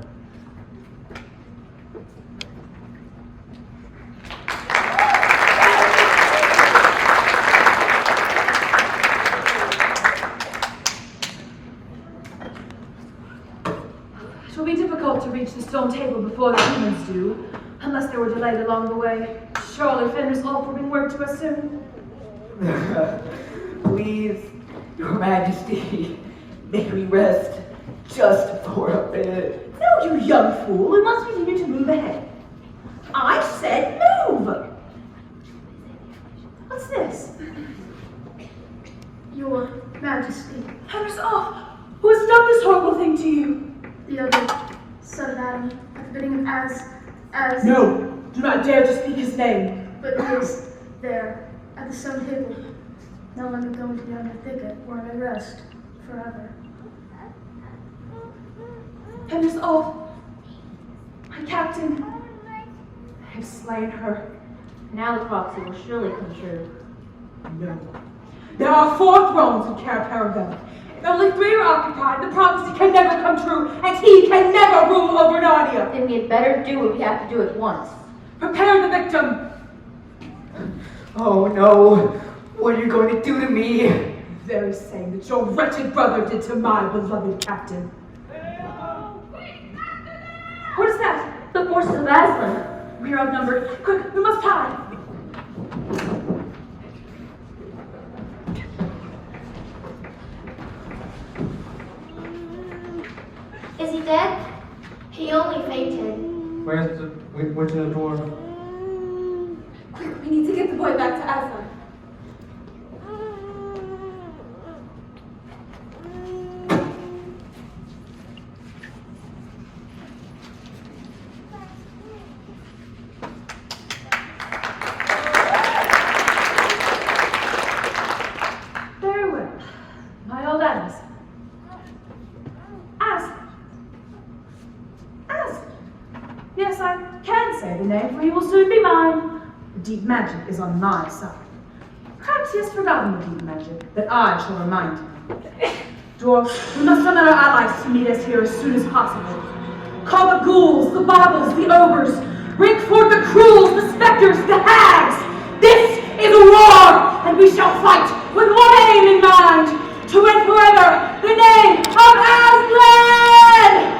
It will be difficult to reach the stone table before the humans do, unless they were delayed along the way. Surely Fenris Hall will bring word to us soon. Please, Your Majesty, may we rest Just for a bit. No, you young fool. We must continue to move ahead. I said move! What's this? Your Majesty, Hands off! Who has done this horrible thing to you? the other son of Adam, at the bidding of as No! Do not dare to speak his name. but he is there, at the stone table. Now let me go into yonder thicket, where I may rest forever. Hands off! My captain! I have slain her. Now the prophecy will surely come true. No. There are 4 thrones in Cair Paravel. If only 3 are occupied, the prophecy can never come true, and he can never rule over Narnia. Then we had better do what we have to do at once. Prepare the victim. Oh no, what are you going to do to me? The very same that your wretched brother did to my beloved captain. What is that? The forces of Aslan. We are outnumbered. Quick, we must hide. Is he dead? He only fainted. Where's the door? Quick, we need to get the boy back to Aslan. Very well. My old Adams. Yes, I can say the name, for he will soon be mine. The deep magic is on my side. Perhaps he has forgotten the deep magic, but I shall remind him. Dwarf, we must summon our allies to meet us here as soon as possible. Call the ghouls, the baubles, the ogres. Bring forth the cruels, the specters, the hags. This is a war, and we shall fight with one aim in mind, to win forever the name of Aslan!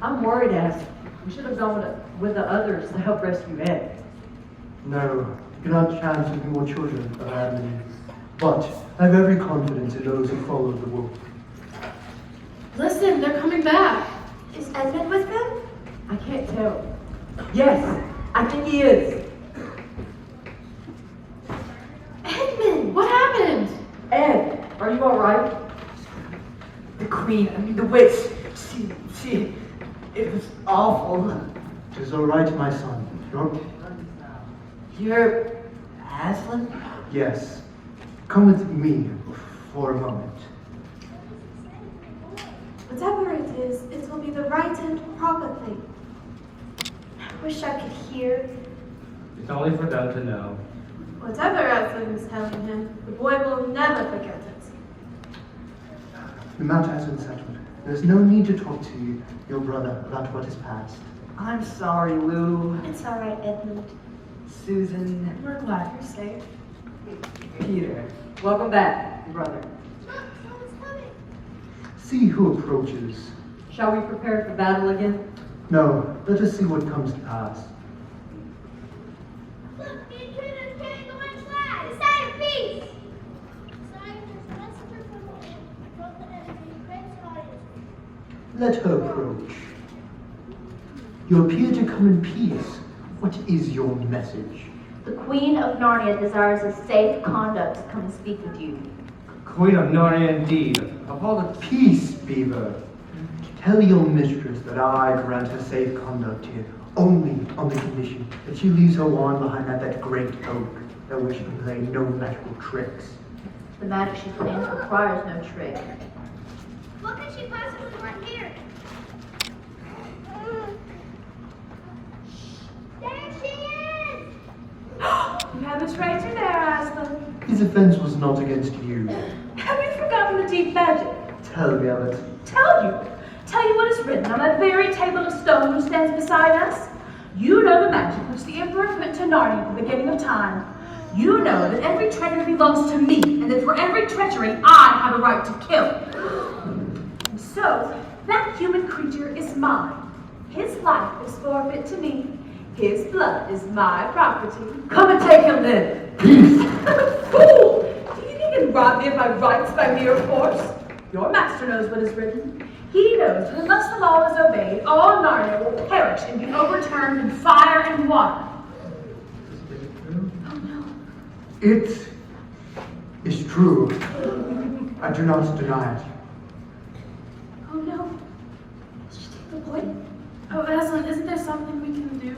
I'm worried, As. We should have gone with the others to help rescue Ed. No, you cannot chance with more children of Adam and Eve. But I have every confidence in those who follow the wolf. Listen, they're coming back. Is Edmund with them? I can't tell. Yes, I think he is. Edmund! What happened? Ed, are you alright? The queen, the witch, it was awful. It is all right, my son. You're Aslan? Yes. Come with me for a moment. Whatever it is, it will be the right and proper thing. I wish I could hear. It's only for them to know. Whatever Aslan is telling him, the boy will never forget it. The matter has been settled. There's no need to talk to your brother about what is past. I'm sorry, Lou. It's all right, Edmund. Susan. We're glad you're safe. Peter. Welcome back, brother. See who approaches. Shall we prepare for battle again? No, let us see what comes to pass. Look, the intruder's carrying the one flag, the sign of peace. Sign is a messenger from the enemy, great audience. Let her approach. You appear to come in peace. What is your message? The Queen of Narnia desires a safe conduct to come and speak with you. Queen of Narnia indeed. Of all the Peace, Beaver. Tell your mistress that I grant her safe conduct here, only on the condition that she leaves her wand behind that great oak, that which can play no magical tricks. The magic she plans requires no trick. What could she possibly want here? There she is! You have a traitor there, Aslan. His offense was not against you. Have you forgotten the deep magic? Tell me of it. Tell you what is written on that very table of stone which stands beside us. You know the magic which the Emperor put to Narnia at the beginning of time. You know that every treasure belongs to me, and that for every treachery I have a right to kill. So, that human creature is mine. His life is forfeit to me. His blood is my property. Come and take him then. Fool! Do you think you can rob me of my rights by mere force? Your master knows what is written. He knows that unless the law is obeyed, all Narnia will perish and be overturned in fire and water. Oh no. It is true. I do not deny it. Oh no. Did you take the boy? Oh, Aslan, isn't there something we can do?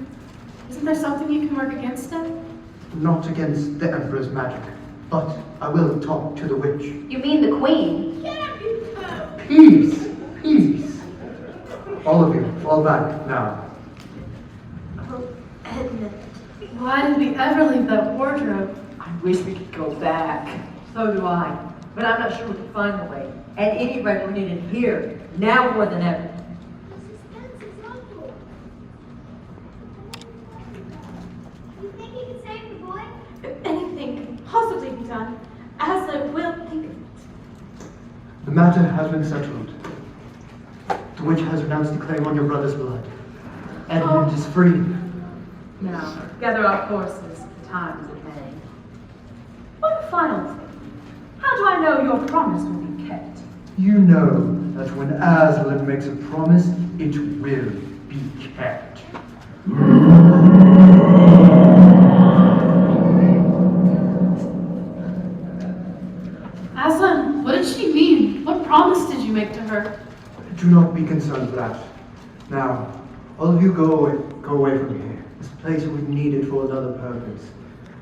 Isn't there something you can work against him? Not against the Emperor's magic, but I will talk to the witch. You mean the queen? Peace! Peace! All of you, fall back now. Oh, Edmund. Why did we ever leave that wardrobe? I wish we could go back. So do I. But I'm not sure we can find the way. At any rate, we're needed here, now more than ever. Suspense is awful. You think you can save the boy? If anything can possibly be done, Aslan will think of it. The matter has been settled. The witch has renounced the claim on your brother's blood. Edmund is free. Now, gather our forces. The time is at hand. One final thing. How do I know your promise will be kept? You know that when Aslan makes a promise, it will be kept. Aslan, what did she mean? What promise did you make to her? Do not be concerned with that. Now, all of you go away from here. This place was needed for another purpose.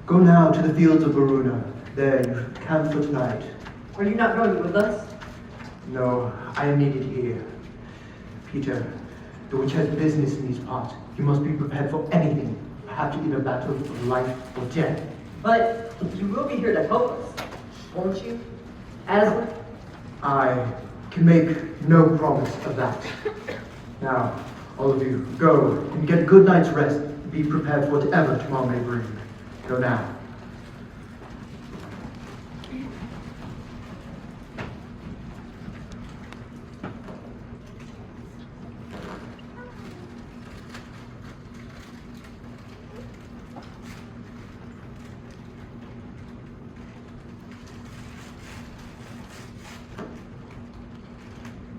Go now to the fields of Verona. There, you camp for tonight. Are you not going with us? No, I am needed here. Peter, the witch has business in these parts. You must be prepared for anything. Perhaps in a battle of life or death. But you will be here to help us, won't you? Aslan? I can make no promise of that. Now, all of you, go and get a good night's rest. Be prepared for whatever tomorrow may bring. Go now.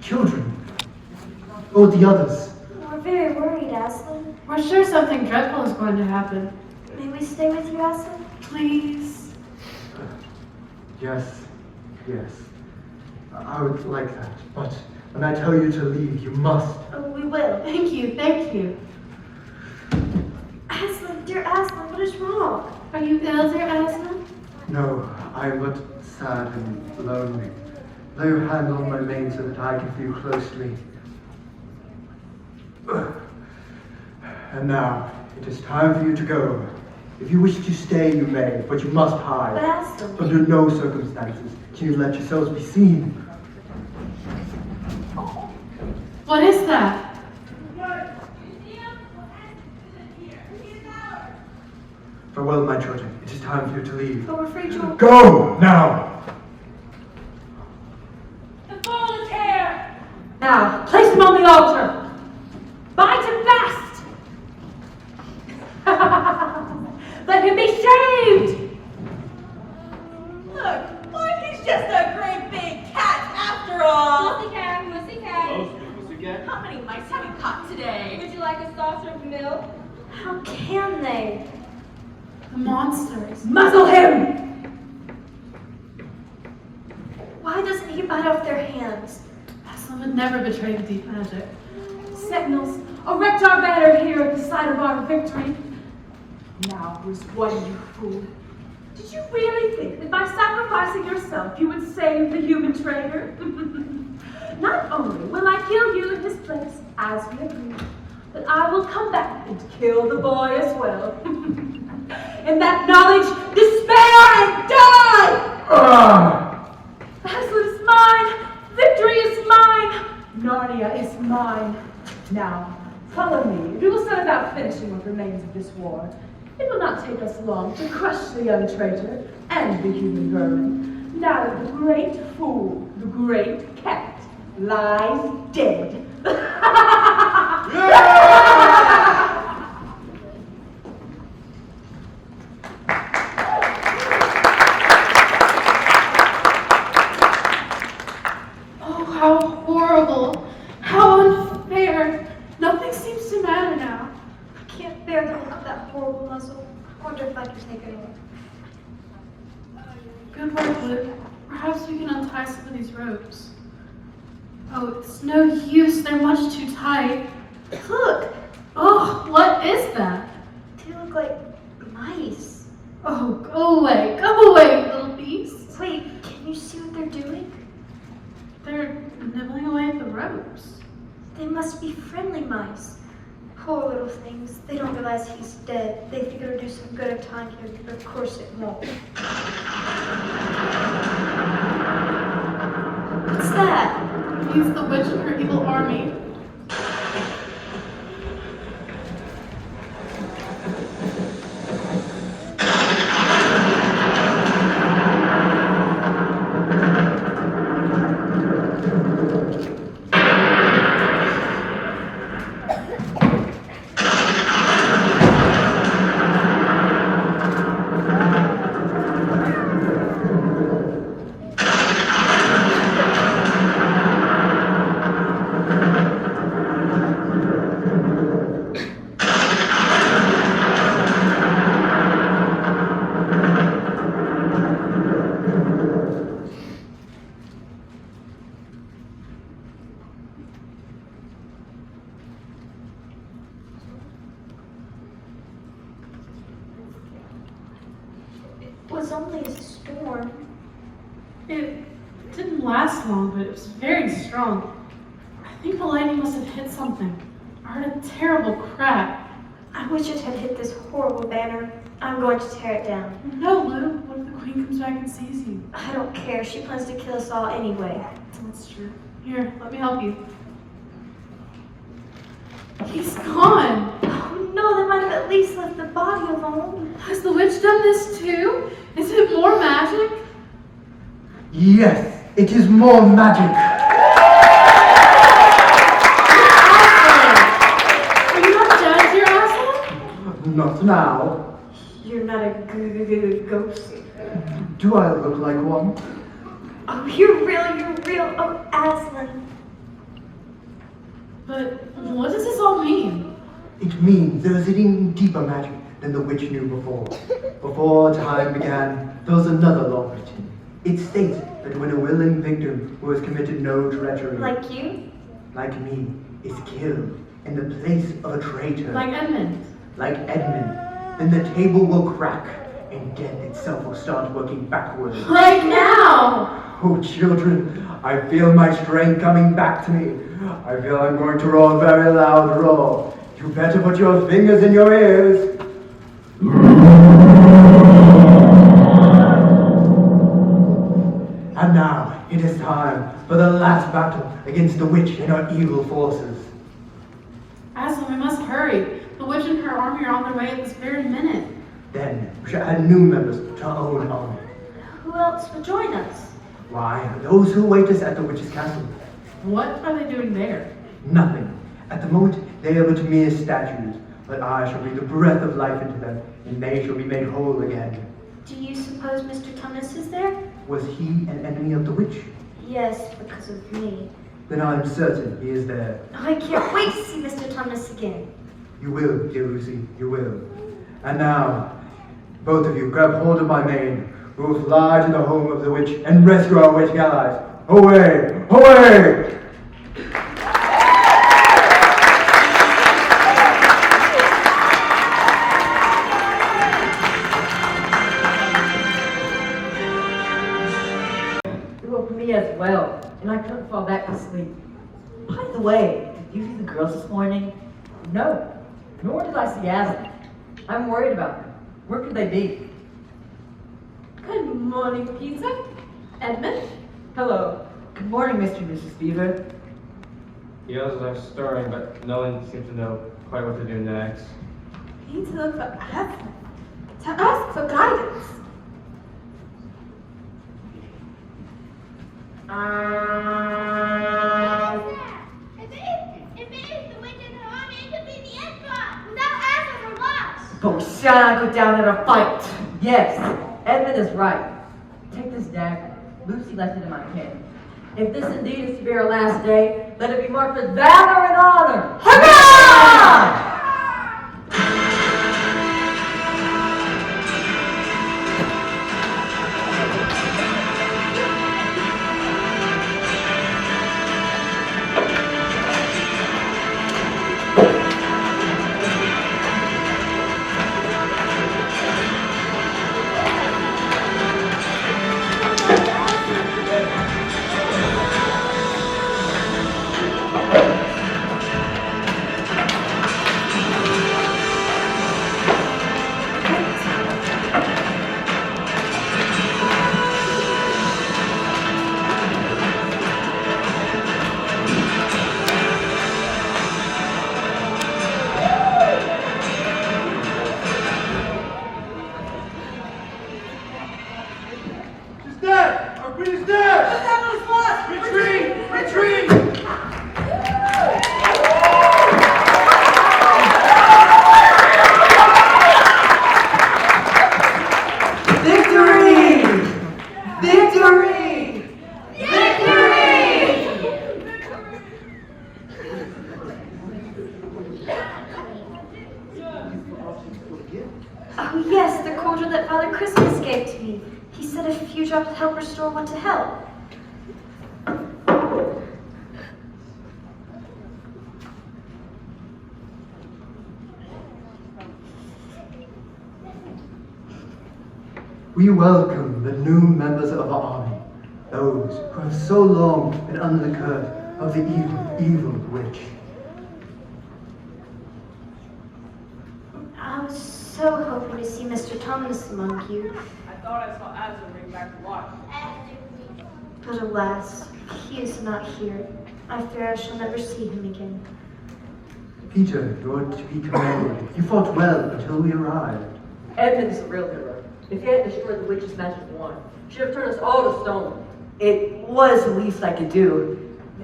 Children. Oh, the others. We're very worried, Aslan. We're sure something dreadful is going to happen. May we stay with you, Aslan? Please. Yes, yes. I would like that, but when I tell you to leave, you must. Oh, we will. Thank you, thank you. Aslan, dear Aslan, what is wrong? Are you ill, dear Aslan? No, I am but sad and lonely. Lay your hand on my mane so that I can feel close to me. And now, it is time for you to go. If you wish to stay, you may, but you must hide. But Aslan... Under no circumstances can you let yourselves be seen. What is that? Farewell, my children. It is time for you to leave. But we're afraid you'll... Go, now! The bull is here! Now, place him on the altar. Bind him fast! Let him be shaved! Look, he's just a great big cat after all. Pussycat, pussycat. Hello, sweet pussycat. How many mice have you caught today? Would you like a saucer of milk? How can they? The monsters. Muzzle him! Why doesn't he bite off their hands? Aslan would never betray the deep magic. Sentinels, erect our banner here at the site of our victory. Now, Bruce, what you fool? Did you really think that by sacrificing yourself you would save the human traitor? Not only will I kill you in his place, as we agreed, but I will come back and kill the boy as well. In that knowledge, despair and die! Aslan is mine! Victory is mine! Narnia is mine. Now, follow me, and we will set about finishing what remains of this war. It will not take us long to crush the young traitor and the human vermin. Now that the great fool, the great cat, lies dead. Oh, how horrible. How unfair. Nothing seems to matter now. I can't bear the look of that horrible muzzle. I wonder if I can take it off. Good work, Luke. Perhaps we can untie some of these ropes. Oh, it's no use. They're much too tight. Look! Oh, what is that? They look like mice. Oh, go away. Go away, little beast. Wait, can you see what they're doing? They're nibbling away at the ropes. They must be friendly mice. Poor little things. They don't realize he's dead. They think it'll do some good of time here, but of course it won't. What's that? He's the witch and her evil army. It was only a storm. It didn't last long, but it was very strong. I think the lightning must have hit something. I heard a terrible crack. I wish it had hit this horrible banner. I'm going to tear it down. No, Lou. What if the queen comes back and sees you? I don't care. She plans to kill us all anyway. That's true. Here, let me help you. He's gone. Oh no, they might have at least left the body alone. Has the witch done this too? Is it more magic? Yes, it is more magic. Are you not dead, dear Aslan? Not now. You're not a ghost. Do I look like one? Oh, you're real. Oh, Aslan. But what does this all mean? It means there is an even deeper magic than the witch knew before. Before time began, there was another law written. It states that when a willing victim who has committed no treachery, Like you? like me, is killed in the place of a traitor, Like Edmund. like Edmund, then the table will crack and death itself will start working backwards. Right now! Oh, children, I feel my strength coming back to me. I feel I'm going to roar a very loud roar. You better put your fingers in your ears. And now, it is time for the last battle against the witch and her evil forces. Aslan, we must hurry. The witch and her army are on their way at this very minute. Then, we shall add new members to our own army. Who else will join us? Why, those who await us at the witch's castle. What are they doing there? Nothing. At the moment, they are but mere statues, but I shall breathe the breath of life into them, and they shall be made whole again. Do you suppose Mr. Thomas is there? Was he an enemy of the witch? Yes, because of me. Then I am certain he is there. I can't wait to see Mr. Thomas again. You will, dear Lucy, you will. And now, both of you, grab hold of my mane. We will fly to the home of the witch and rescue our witch allies. Away! Away! It woke me as well, and I couldn't fall back to sleep. By the way, did you see the girls this morning? No, nor did I see Aslan. I'm worried about them. Where could they be? Good morning, Peter. Edmund? Hello. Good morning, Mr. and Mrs. Beaver. The others are stirring, but no one seems to know quite what to do next. We need to look for Aslan. To ask for guidance. shall not go down in a fight. Yes, Edmund is right. Take this dagger. Lucy left it in my pen. If this indeed is to be our last day, let it be marked with valor and honor. Hurrah! Oh yes, the cordial that Father Christmas gave to me. He said a few drops help restore one to health. We welcome the new members of our army, those who have so long been under the curse of the evil witch. I was so hoping to see Mr. Thomas among you. I thought I saw Aslan bring back to life. But alas, he is not here. I fear I shall never see him again. Peter, you're to be commended. You fought well until we arrived. Edmund is a real hero. If he hadn't destroyed the witch's magic wand, she'd have turned us all to stone. It was the least I could do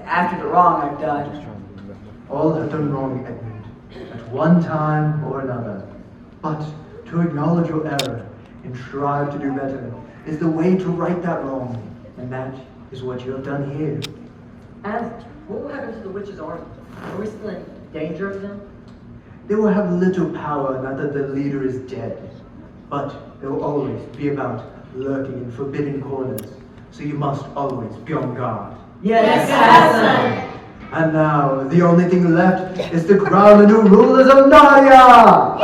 after the wrong I've done. All have done wrong, Edmund, at one time or another. But to acknowledge your error and strive to do better is the way to right that wrong, and that is what you have done here. And what will happen to the witch's army? Are we still in danger of them? They will have little power now that their leader is dead, but they will always be about lurking in forbidden corners, so you must always be on guard. Yes, Aslan! And now, the only thing left is to crown the new rulers of Narnia!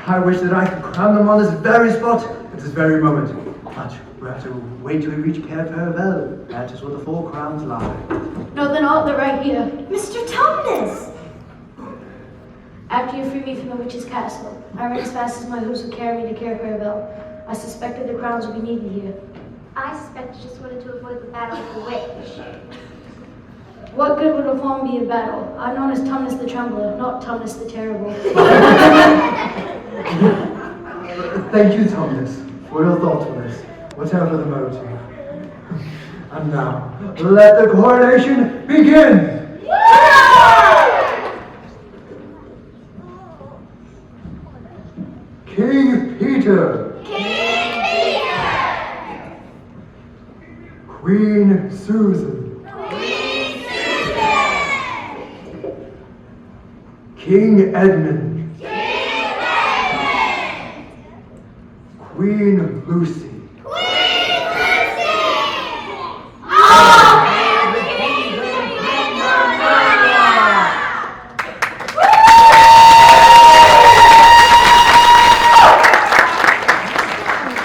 I wish that I could crown them on this very spot at this very moment, but we have to wait till we reach Cair Paravel. That is where the 4 crowns lie. No, they're not. They're right here. Mr. Thomas! After you free me from the witch's castle, I ran as fast as my hooves would carry me to Cair Paravel. I suspected the crowns would be needed here. I suspect you just wanted to avoid the battle with the witch. What good would a form be of battle? I'm known as Tumnus the Trembler, not Tumnus the Terrible. Thank you, Thomas, for your thoughtfulness, whatever the motive. And now, let the coronation begin! King Peter! King Peter! Queen Susan! Queen Susan! King Edmund! King Edmund! Queen Lucy! Queen Lucy! All hail King and Narnia!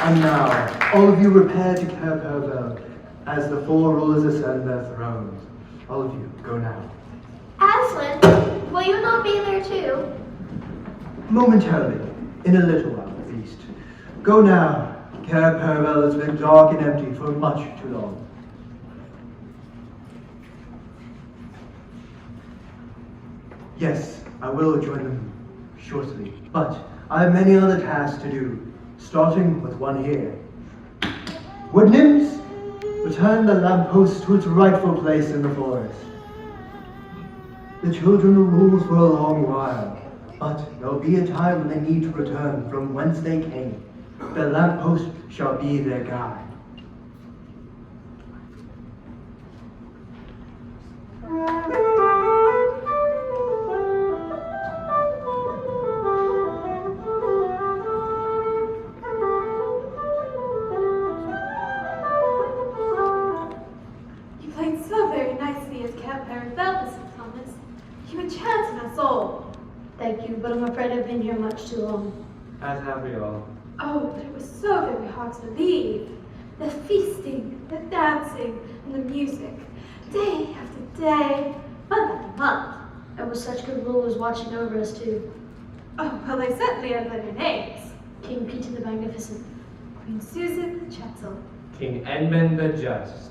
And now, all of you repair to Cair Paravel as the 4 rulers ascend their thrones. All of you, go now. Aslan, will you not be there too? Momentarily, in a little while at least. Go now. Cair Paravel has been dark and empty for much too long. Yes, I will join them shortly, but I have many other tasks to do, starting with one here. Wood nymphs, return the lamppost to its rightful place in the forest. The children will rule for a long while, But there'll be a time when they need to return from whence they came. The lamppost shall be their guide. You played so very nicely at Camp Arabelle, Mr. Thomas. You enchanted us all. Thank you, but I'm afraid I've been here much too long. As have we all. Oh, but it was so very hard to leave. The feasting, the dancing, and the music. Day after day, month after month. And with such good rulers watching over us too. Oh, well, they certainly have their names. King Peter the Magnificent. Queen Susan the Gentle. King Edmund the Just.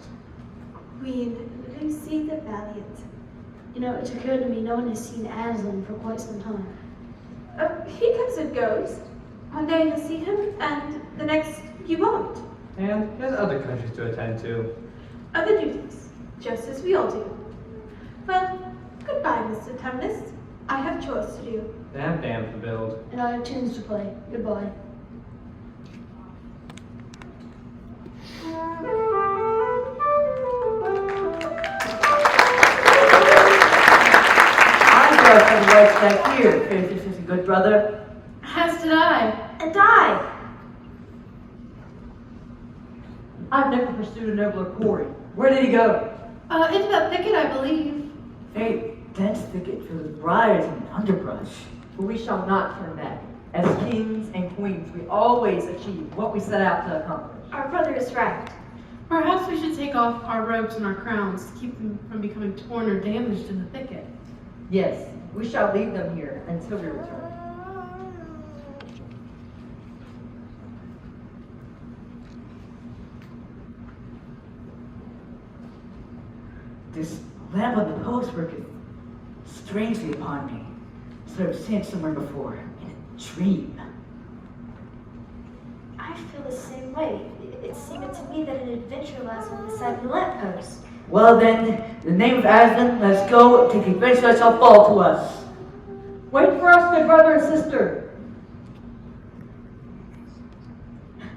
Queen Lucy the Valiant. You know, it occurred to me no one has seen Aslan for quite some time. He comes and goes. One day you'll see him, and the next you won't. And there's other countries to attend to. Other duties, just as we all do. Well, goodbye, Mr. Tumnus. I have chores to do. They have dams to build. And I have tunes to play. Goodbye. I brought some rights back here, Faces is a good brother. As did I. And I! I've never pursued a nobler quarry. Where did he go? Into that thicket, I believe. A dense thicket filled with briars and underbrush. But we shall not turn back. As kings and queens, we always achieve what we set out to accomplish. Our brother is right. Perhaps we should take off our robes and our crowns to keep them from becoming torn or damaged in the thicket. Yes, we shall leave them here until we return. This lamp on the post worketh strangely upon me. So I've seen it somewhere before, in a dream. I feel the same way. It seemed to me that an adventure lies on the side of the lamppost. Well then, in the name of Aslan, let's go and take the adventure that shall fall to us. Wait for us, good brother and sister.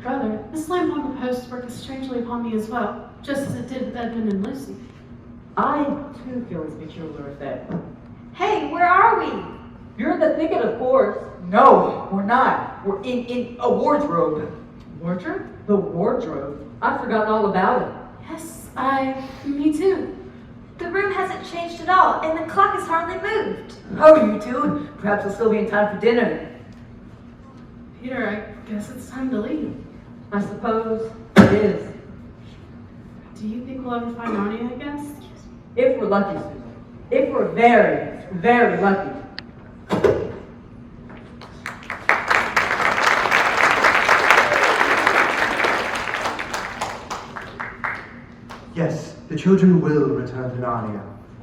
Brother, this lamp on the post worketh strangely upon me as well, just as it did with Edmund and Lucy. I too feel this peculiar effect. Hey, where are we? You're in the thicket, of course. No, we're not. We're in a wardrobe. Wardrobe? The wardrobe? I've forgotten all about it. Yes, me too. The room hasn't changed at all, and the clock has hardly moved. Oh, you two. Perhaps we'll still be in time for dinner. Peter, I guess it's time to leave. I suppose it is. Do you think we'll ever find Narnia again? If we're lucky, Susan. If we're very, very lucky. Yes, the children will return to Narnia.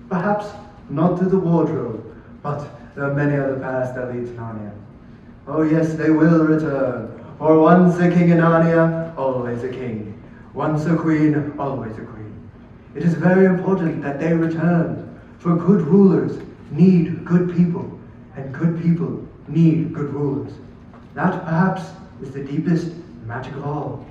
Perhaps not through the wardrobe, but there are many other paths that lead to Narnia. Oh yes, they will return. For once a king in Narnia, always a king. Once a queen, always a queen. It is very important that they return, for good rulers need good people, and good people need good rulers. That perhaps is the deepest magic of all.